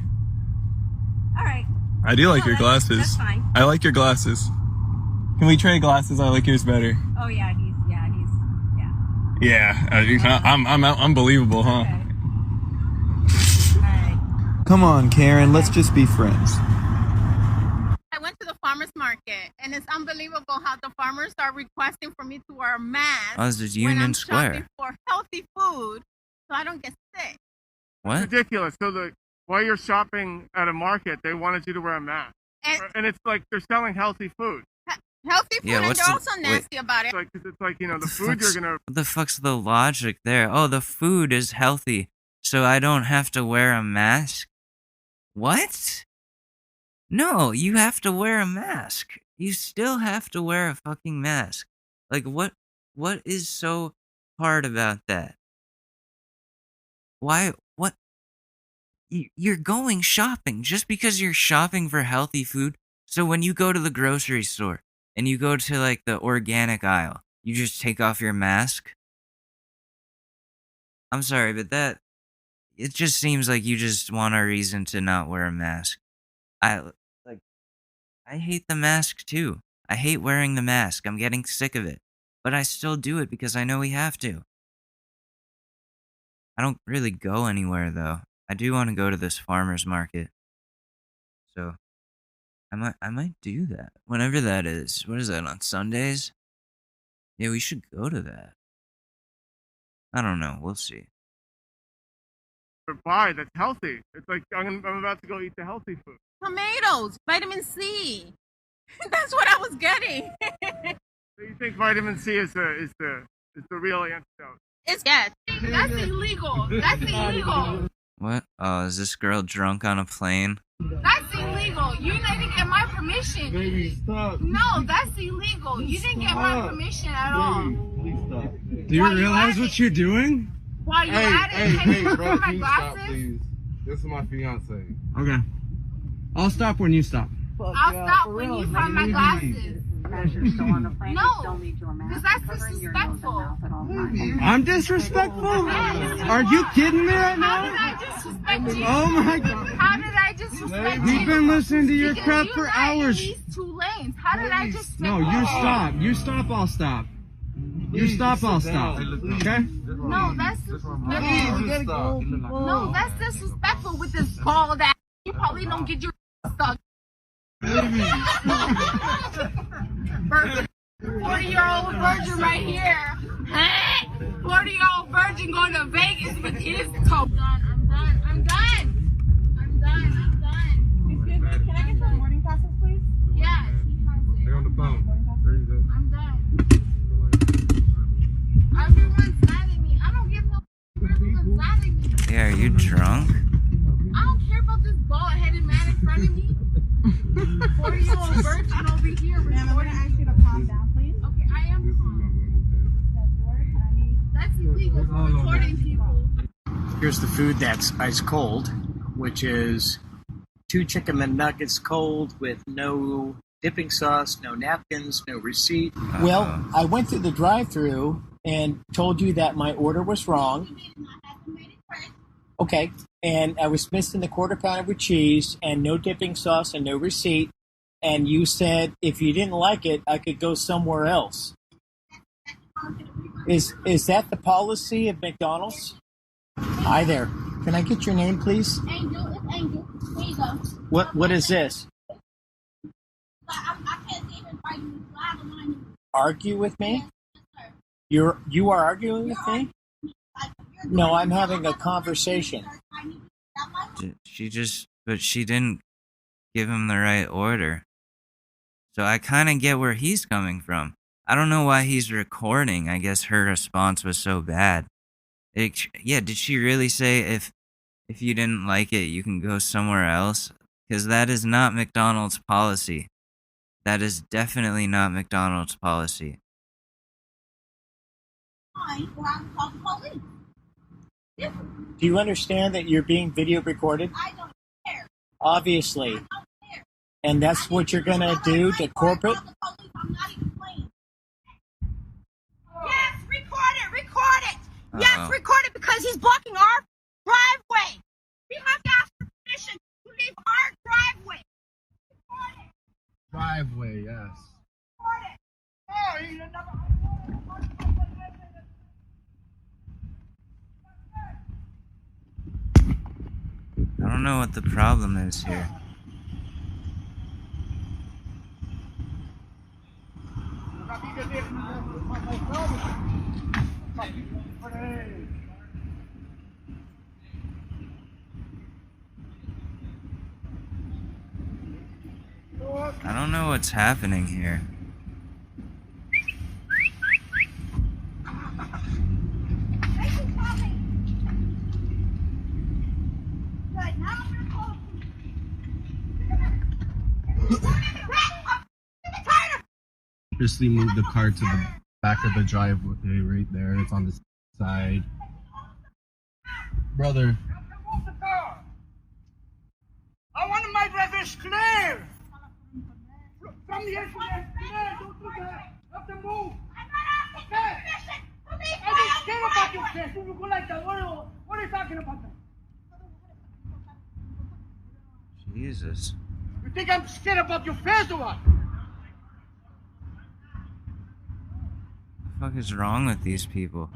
All right. I do like No, your that's glasses. fine. I like your glasses. Can we trade glasses? I like yours better. Oh yeah, he's Yeah, I'm unbelievable, huh? okay. All right. Come on, Karen. Let's just be friends. I went to the farmer's market, and it's unbelievable how the farmers are requesting for me to wear a mask Oh, this is when Union I'm Square. shopping for healthy food, so I don't get sick. What? Ridiculous. So while you're shopping at a market, they wanted you to wear a mask. And it's like they're selling healthy food. Healthy food, Yeah, and what's they're the- also nasty about it. It's like, the food you're gonna. What the fuck's the logic there? Oh, the food is healthy, so I don't have to wear a mask? What? No, you have to wear a mask. You still have to wear a fucking mask. Like, what is so hard about that? Why? What? You're going shopping just because you're shopping for healthy food. So when you go to the grocery store and you go to like the organic aisle, you just take off your mask. I'm sorry, but it just seems like you just want a reason to not wear a mask. I hate the mask too. I hate wearing the mask. I'm getting sick of it. But I still do it because I know we have to. I don't really go anywhere though. I do want to go to this farmer's market. So I might do that. Whenever that is. What is that, on Sundays? Yeah, we should go to that. I don't know. We'll see. Buy that's healthy. It's like I'm about to go eat the healthy food. Tomatoes, vitamin C. That's what I was getting. So you think vitamin C is the real antidote? That's illegal. That's illegal. What? Oh, is this girl drunk on a plane? That's illegal. You didn't get my permission. Baby, stop. No, that's illegal. You didn't get my permission at all. Please stop. Do you realize what you're doing? While you're at it, can you look for my glasses? please? This is my fiance. Okay. I'll stop when you stop. I'll stop when you find my glasses. As you're still on the plane, No, you still need your mask because that's covering your nose and disrespectful. mouth at all times. I'm disrespectful? Are you kidding me right How did now? I disrespect you? Oh my God. How did I disrespect you? We've been listening to your Because crap you for let hours. These two lanes. How did I just? No, you stop. You stop, I'll stop. You stop, I'll stop. Okay? No, that's disrespectful. No, that's disrespectful with this bald ass. You probably don't get your stuck. 40-year-old virgin right here. 40-year-old virgin going to Vegas with his toe. I'm done. Excuse me, can I get your morning glasses, please? Yes, he has it. Stay on the phone. There you go. I'm done. Everyone's mad at me. I don't give no. Everyone's mad at me. Yeah, are you drunk? I don't care about this bald-headed man in front of me. 40-year-old virgin over here. Ma'am, I'm going to ask you to calm down, please. Okay, I am calm. That's illegal for recording people. Here's the food that's ice cold, which is 2 chicken McNuggets cold with no dipping sauce, no napkins, no receipt. Well, I went through the drive-thru and told you that my order was wrong. Okay, and I was missing the quarter pounder with cheese and no dipping sauce and no receipt. And you said if you didn't like it, I could go somewhere else. Is that the policy of McDonald's? Hi there. Can I get your name, please? Angel, it's Angel. There you go. What is this? I can't even fight you. I have a line. Argue with me? Yes, sir. You are arguing with me? No, I'm having a conversation. But she didn't give him the right order. So I kind of get where he's coming from. I don't know why he's recording. I guess her response was so bad. Did she really say if you didn't like it, you can go somewhere else? Because that is not McDonald's policy. That is definitely not McDonald's policy. Do you understand that you're being video recorded? I don't care. Obviously. I don't care. And that's what you're going to do to corporate? I'm not even playing. Yes, record it. Yes, record it because he's blocking our driveway. We have to ask for permission to leave our driveway. Record it. Driveway, yes. Record it. I don't know what the problem is here. I don't know what's happening here. Purposely moved the car to the back of the driveway right there. It's on the side. Brother. I want my drivers clear! From the entrance, clear! Don't do that! Have to move! Okay! I don't care about your face! You go like that, what are you talking about that? Jesus. You think I'm scared about your face or what? What the fuck is wrong with these people?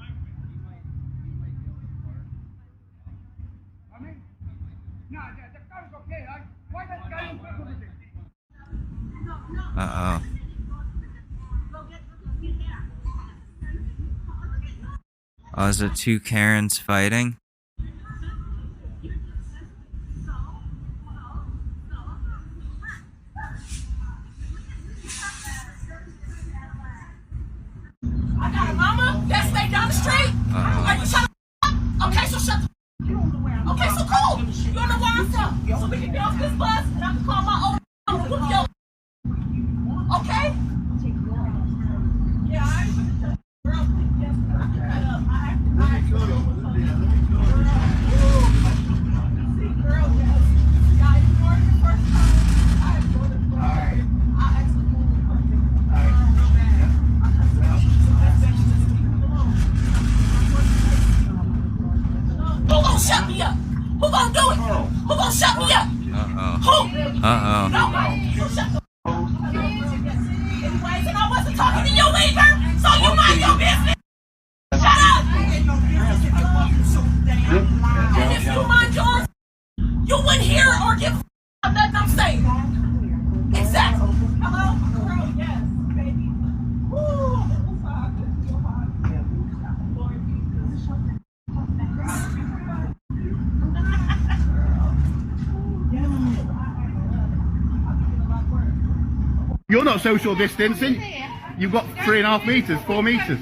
I mean, no, the car is okay. Why that guy in front of me? Uh-oh. Oh, is it two Karens fighting? I got a mama that stay down the street. Are you trying to? Okay, so shut the. Okay, so cool. You don't know where I'm from. So we can get off this bus and I can call my old mama to whoop your. Okay? Yeah, I. Girl, yes, Who gon' shut me up? Who gon' do it? Who gon' shut me up? Who? No, shut the anyways, and I wasn't talking to you either, so you mind your business. Shut up! And if you mind yours, you wouldn't hear or give nothing I'm saying. Exactly. Hello? Girl, yes, baby. Woo. You're not social distancing. You've got 3.5 meters, 4 meters.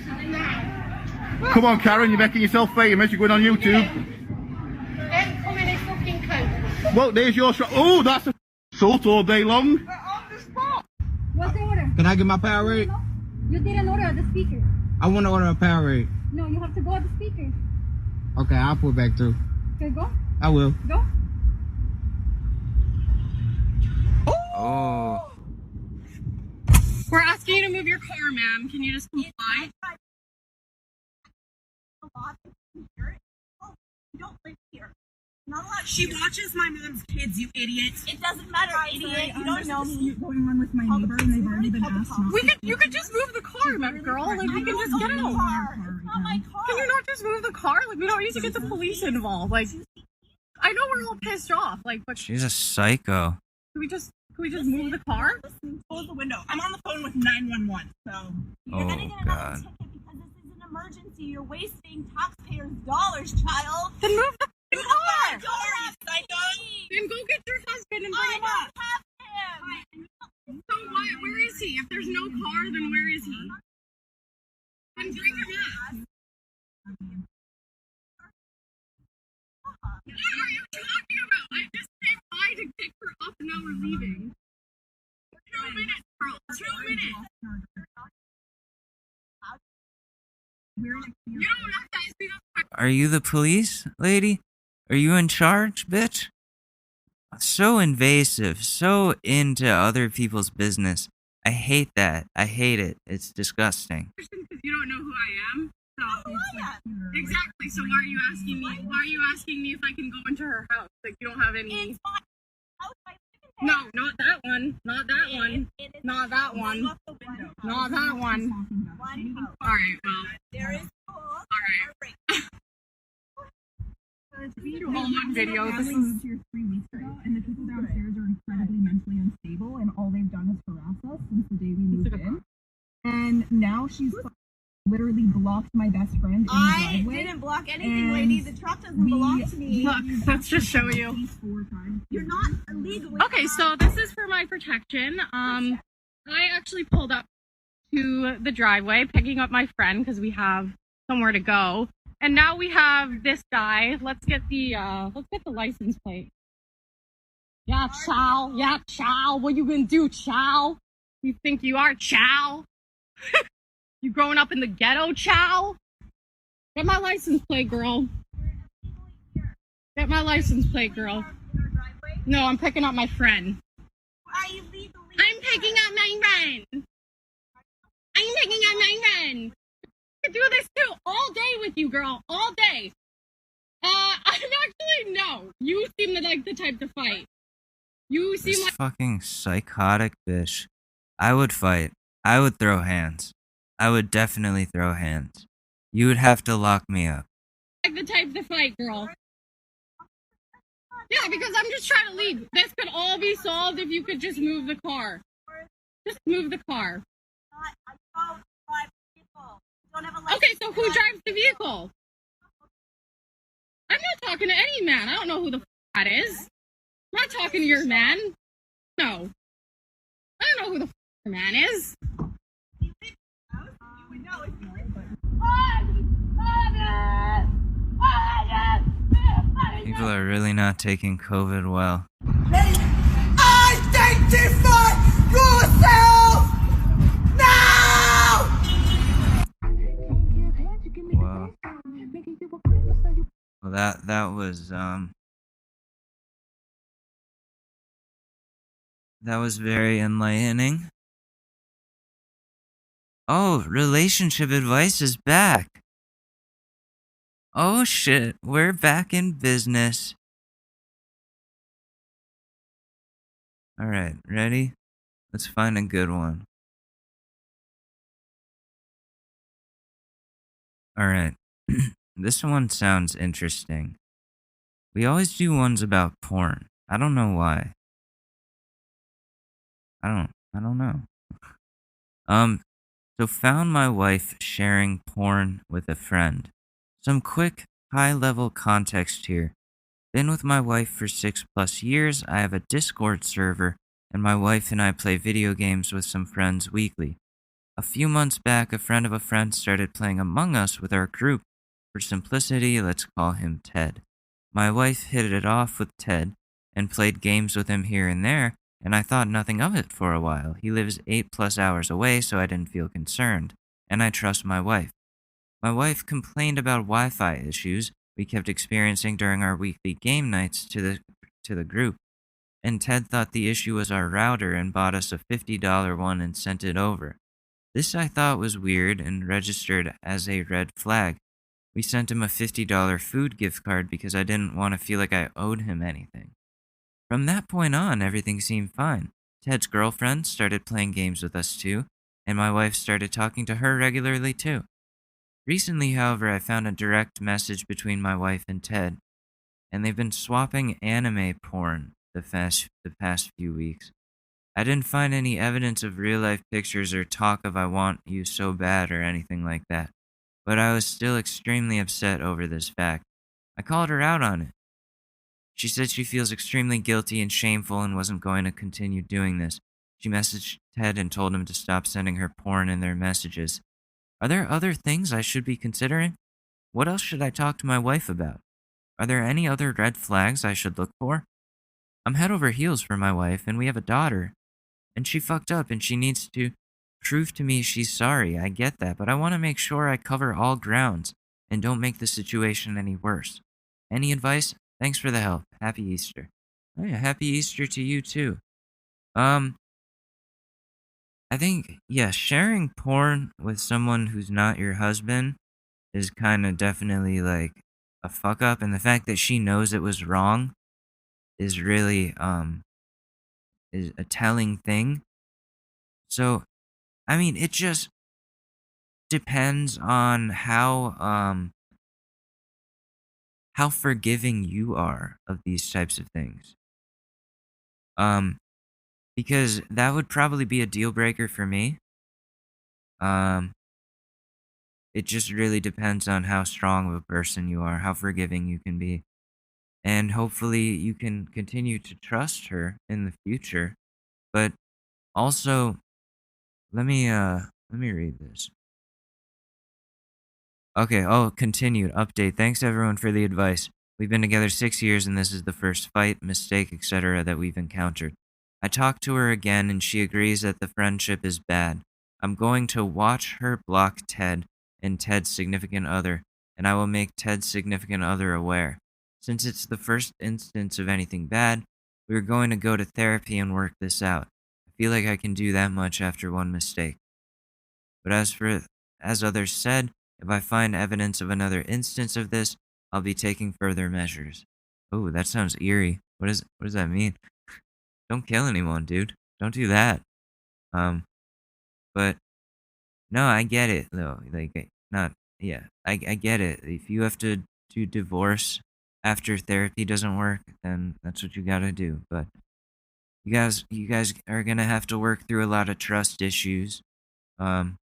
Come on, Karen, you're making yourself famous. You're going on YouTube. Then come in a fucking coat. Well, there's your shot. Oh, that's a assault all day long. What's the order? Can I get my Powerade? You didn't order at the speaker. I want to order a Powerade. No, you have to go at the speaker. Okay, I'll pull back through. Okay, go. I will. Go. Oh. We're asking you to move your car, ma'am. Can you just comply? You don't live here. Not a lot. She watches my mom's kids, you idiot. It doesn't matter, idiot. You don't know me. Going on with my neighbor, and they've already been asked. You could just move the car, girl. Like we can just get out. Car. It's not my car. Can you not just move the car? Like we don't need to get the police involved. Like I know we're all pissed off. Like, but She's a psycho. Can we just move the car? Close the window. I'm on the phone with 911, so you're gonna get another ticket because this is an emergency. You're wasting taxpayers' dollars, child. Then move the car. Then go get your husband and bring him up. I don't have him. So what? Where is he? If there's no car, then where is he? Then bring him up. What are you talking about? I just came by to pick her up and now we're leaving. 2 minutes, girl. 2 minutes. You don't have to ask me those questions. Are you the police, lady? Are you in charge, bitch? So invasive, so into other people's business. I hate that. I hate it. It's disgusting. Because you don't know who I am. So exactly. So why are you asking me? Why are you asking me if I can go into her house? Like you don't have any. It's my house. I live in No, not that one. Not that one. It is Not that one. Off the window. Not that one. Alright, well. There is Alright. Hold on video. This is here 3 weeks ago, and the people downstairs are incredibly mentally unstable, and all they've done is harass us since the day we moved in. And now she's literally blocked my best friend in the I driveway. didn't block anything, lady. The truck doesn't belong to me. Look, let's just show you. You're not illegally. Okay, so this is for my protection. I actually pulled up to the driveway, picking up my friend because we have somewhere to go. And now we have this guy. Let's get the license plate. Yeah, chow. Yeah, chow. What you gonna do, chow? You think you are, chow? You growing up in the ghetto, chow? Get my license plate, girl. Get my license plate, girl. No, I'm picking up my friend. Are you legally? I'm picking up my friend. I'm picking up my friend. I could do this too all day with you, girl. All day. I'm actually no. You seem to like the type to fight. You seem This like fucking psychotic bitch. I would fight. I would throw hands. I would definitely throw hands. You would have to lock me up. the type to fight, girl. Yeah, because I'm just trying to leave. This could all be solved if you could just move the car. Just move the car. Okay, so who drives the vehicle? I'm not talking to any man. I don't know who the that is. I'm not talking to your man. No. I don't know who the your man is. People are really not taking COVID well. Identify yourself now! Wow. Well, that was very enlightening. Oh, relationship advice is back. Oh shit, we're back in business. Alright, ready? Let's find a good one. Alright, this one sounds interesting. We always do ones about porn. I don't know why. I don't know. So found my wife sharing porn with a friend. Some quick, high-level context here. Been with my wife for 6+ years. I have a Discord server, and my wife and I play video games with some friends weekly. A few months back, a friend of a friend started playing Among Us with our group. For simplicity, let's call him Ted. My wife hit it off with Ted and played games with him here and there, and I thought nothing of it for a while. He lives 8+ hours away, so I didn't feel concerned, and I trust my wife. My wife complained about Wi-Fi issues we kept experiencing during our weekly game nights to the group, and Ted thought the issue was our router and bought us a $50 one and sent it over. This I thought was weird and registered as a red flag. We sent him a $50 food gift card because I didn't want to feel like I owed him anything. From that point on, everything seemed fine. Ted's girlfriend started playing games with us too, and my wife started talking to her regularly too. Recently, however, I found a direct message between my wife and Ted, and they've been swapping anime porn the past few weeks. I didn't find any evidence of real-life pictures or talk of I want you so bad or anything like that, but I was still extremely upset over this fact. I called her out on it. She said she feels extremely guilty and shameful and wasn't going to continue doing this. She messaged Ted and told him to stop sending her porn in their messages. Are there other things I should be considering? What else should I talk to my wife about? Are there any other red flags I should look for? I'm head over heels for my wife, and we have a daughter. And she fucked up, and she needs to prove to me she's sorry. I get that, but I want to make sure I cover all grounds and don't make the situation any worse. Any advice? Thanks for the help. Happy Easter. Oh yeah, happy Easter to you too. I think, yeah, sharing porn with someone who's not your husband is kind of definitely like a fuck up, and the fact that she knows it was wrong is really is a telling thing. So I mean, it just depends on how forgiving you are of these types of things. Because that would probably be a deal breaker for me. It just really depends on how strong of a person you are, how forgiving you can be. And hopefully you can continue to trust her in the future. But also, let me read this. Okay, continued update. Thanks everyone for the advice. We've been together 6 years and this is the first fight, mistake, etc. that we've encountered. I talked to her again and she agrees that the friendship is bad. I'm going to watch her block Ted and Ted's significant other, and I will make Ted's significant other aware. Since it's the first instance of anything bad, we're going to go to therapy and work this out. I feel like I can do that much after one mistake. But as others said, if I find evidence of another instance of this, I'll be taking further measures. Oh, that sounds eerie. What does that mean? Don't kill anyone, dude. Don't do that. But no, I get it though. I get it. If you have to do divorce after therapy doesn't work, then that's what you gotta do. But you guys are gonna have to work through a lot of trust issues. And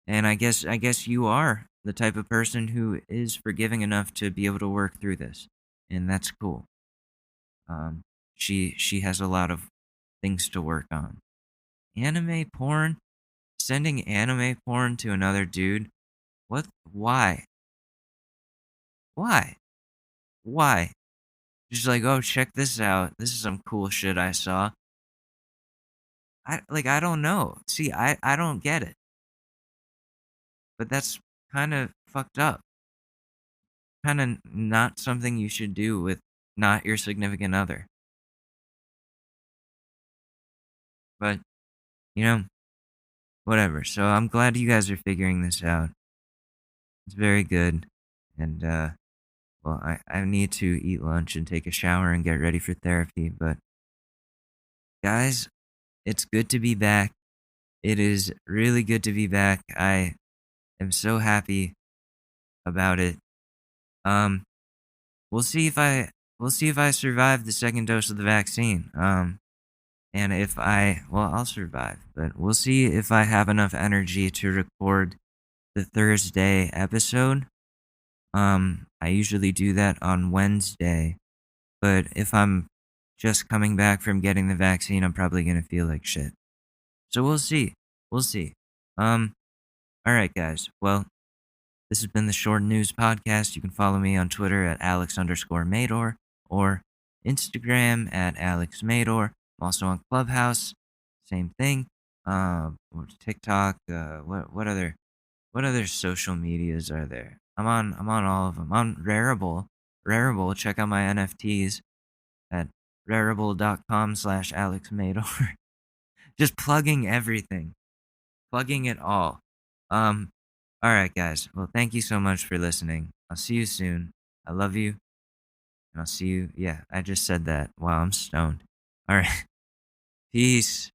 I guess you are the type of person who is forgiving enough to be able to work through this, and that's cool. She has a lot of things to work on. Anime porn? Sending anime porn to another dude? What? Why? Why? Just like, oh, check this out. This is some cool shit I saw. I don't know. See, I don't get it. But that's kind of fucked up. Kind of not something you should do with not your significant other. But, whatever. So I'm glad you guys are figuring this out. It's very good. And, well, I need to eat lunch and take a shower and get ready for therapy. But, guys, it's good to be back. It is really good to be back. I am so happy about it. We'll see if I survive the second dose of the vaccine. And if I'll survive, but we'll see if I have enough energy to record the Thursday episode. I usually do that on Wednesday, but if I'm just coming back from getting the vaccine, I'm probably gonna feel like shit. So we'll see. Alright guys, well, this has been the Short News Podcast. You can follow me on Twitter at Alex_Mador or Instagram at AlexMador. I'm also on Clubhouse, same thing. Or TikTok. What other social medias are there? I'm on all of them. I'm on Rarible. Check out my NFTs at rarible.com/AlexMador. Just plugging everything, plugging it all. All right, guys. Well, thank you so much for listening. I'll see you soon. I love you, and I'll see you. Yeah, I just said that. Wow, I'm stoned. All right. Peace.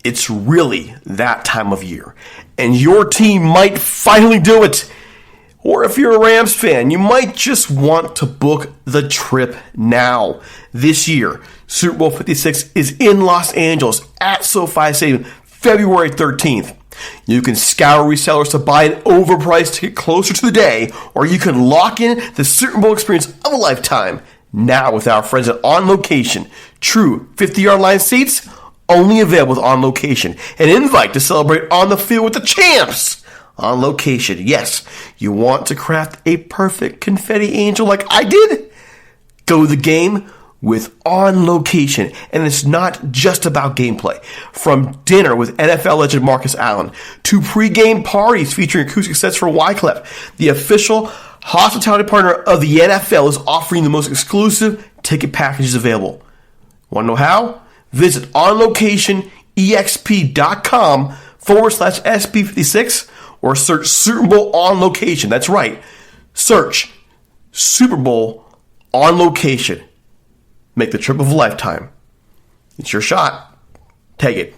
It's really that time of year, and your team might finally do it. Or if you're a Rams fan, you might just want to book the trip now. This year, Super Bowl 56 is in Los Angeles at SoFi Stadium, February 13th. You can scour resellers to buy an overpriced ticket closer to the day, or you can lock in the Super Bowl experience of a lifetime now with our friends at On Location. True 50-yard line seats, only available with On Location. An invite to celebrate on the field with the champs. On Location, yes. You want to craft a perfect confetti angel like I did? Go to the game with On Location. And it's not just about gameplay. From dinner with NFL legend Marcus Allen to pre-game parties featuring acoustic sets from Wyclef, the official hospitality partner of the NFL is offering the most exclusive ticket packages available. Want to know how? Visit On Location betexp.com/SP56 or search Super Bowl on location. That's right. Search Super Bowl on location. Make the trip of a lifetime. It's your shot. Take it.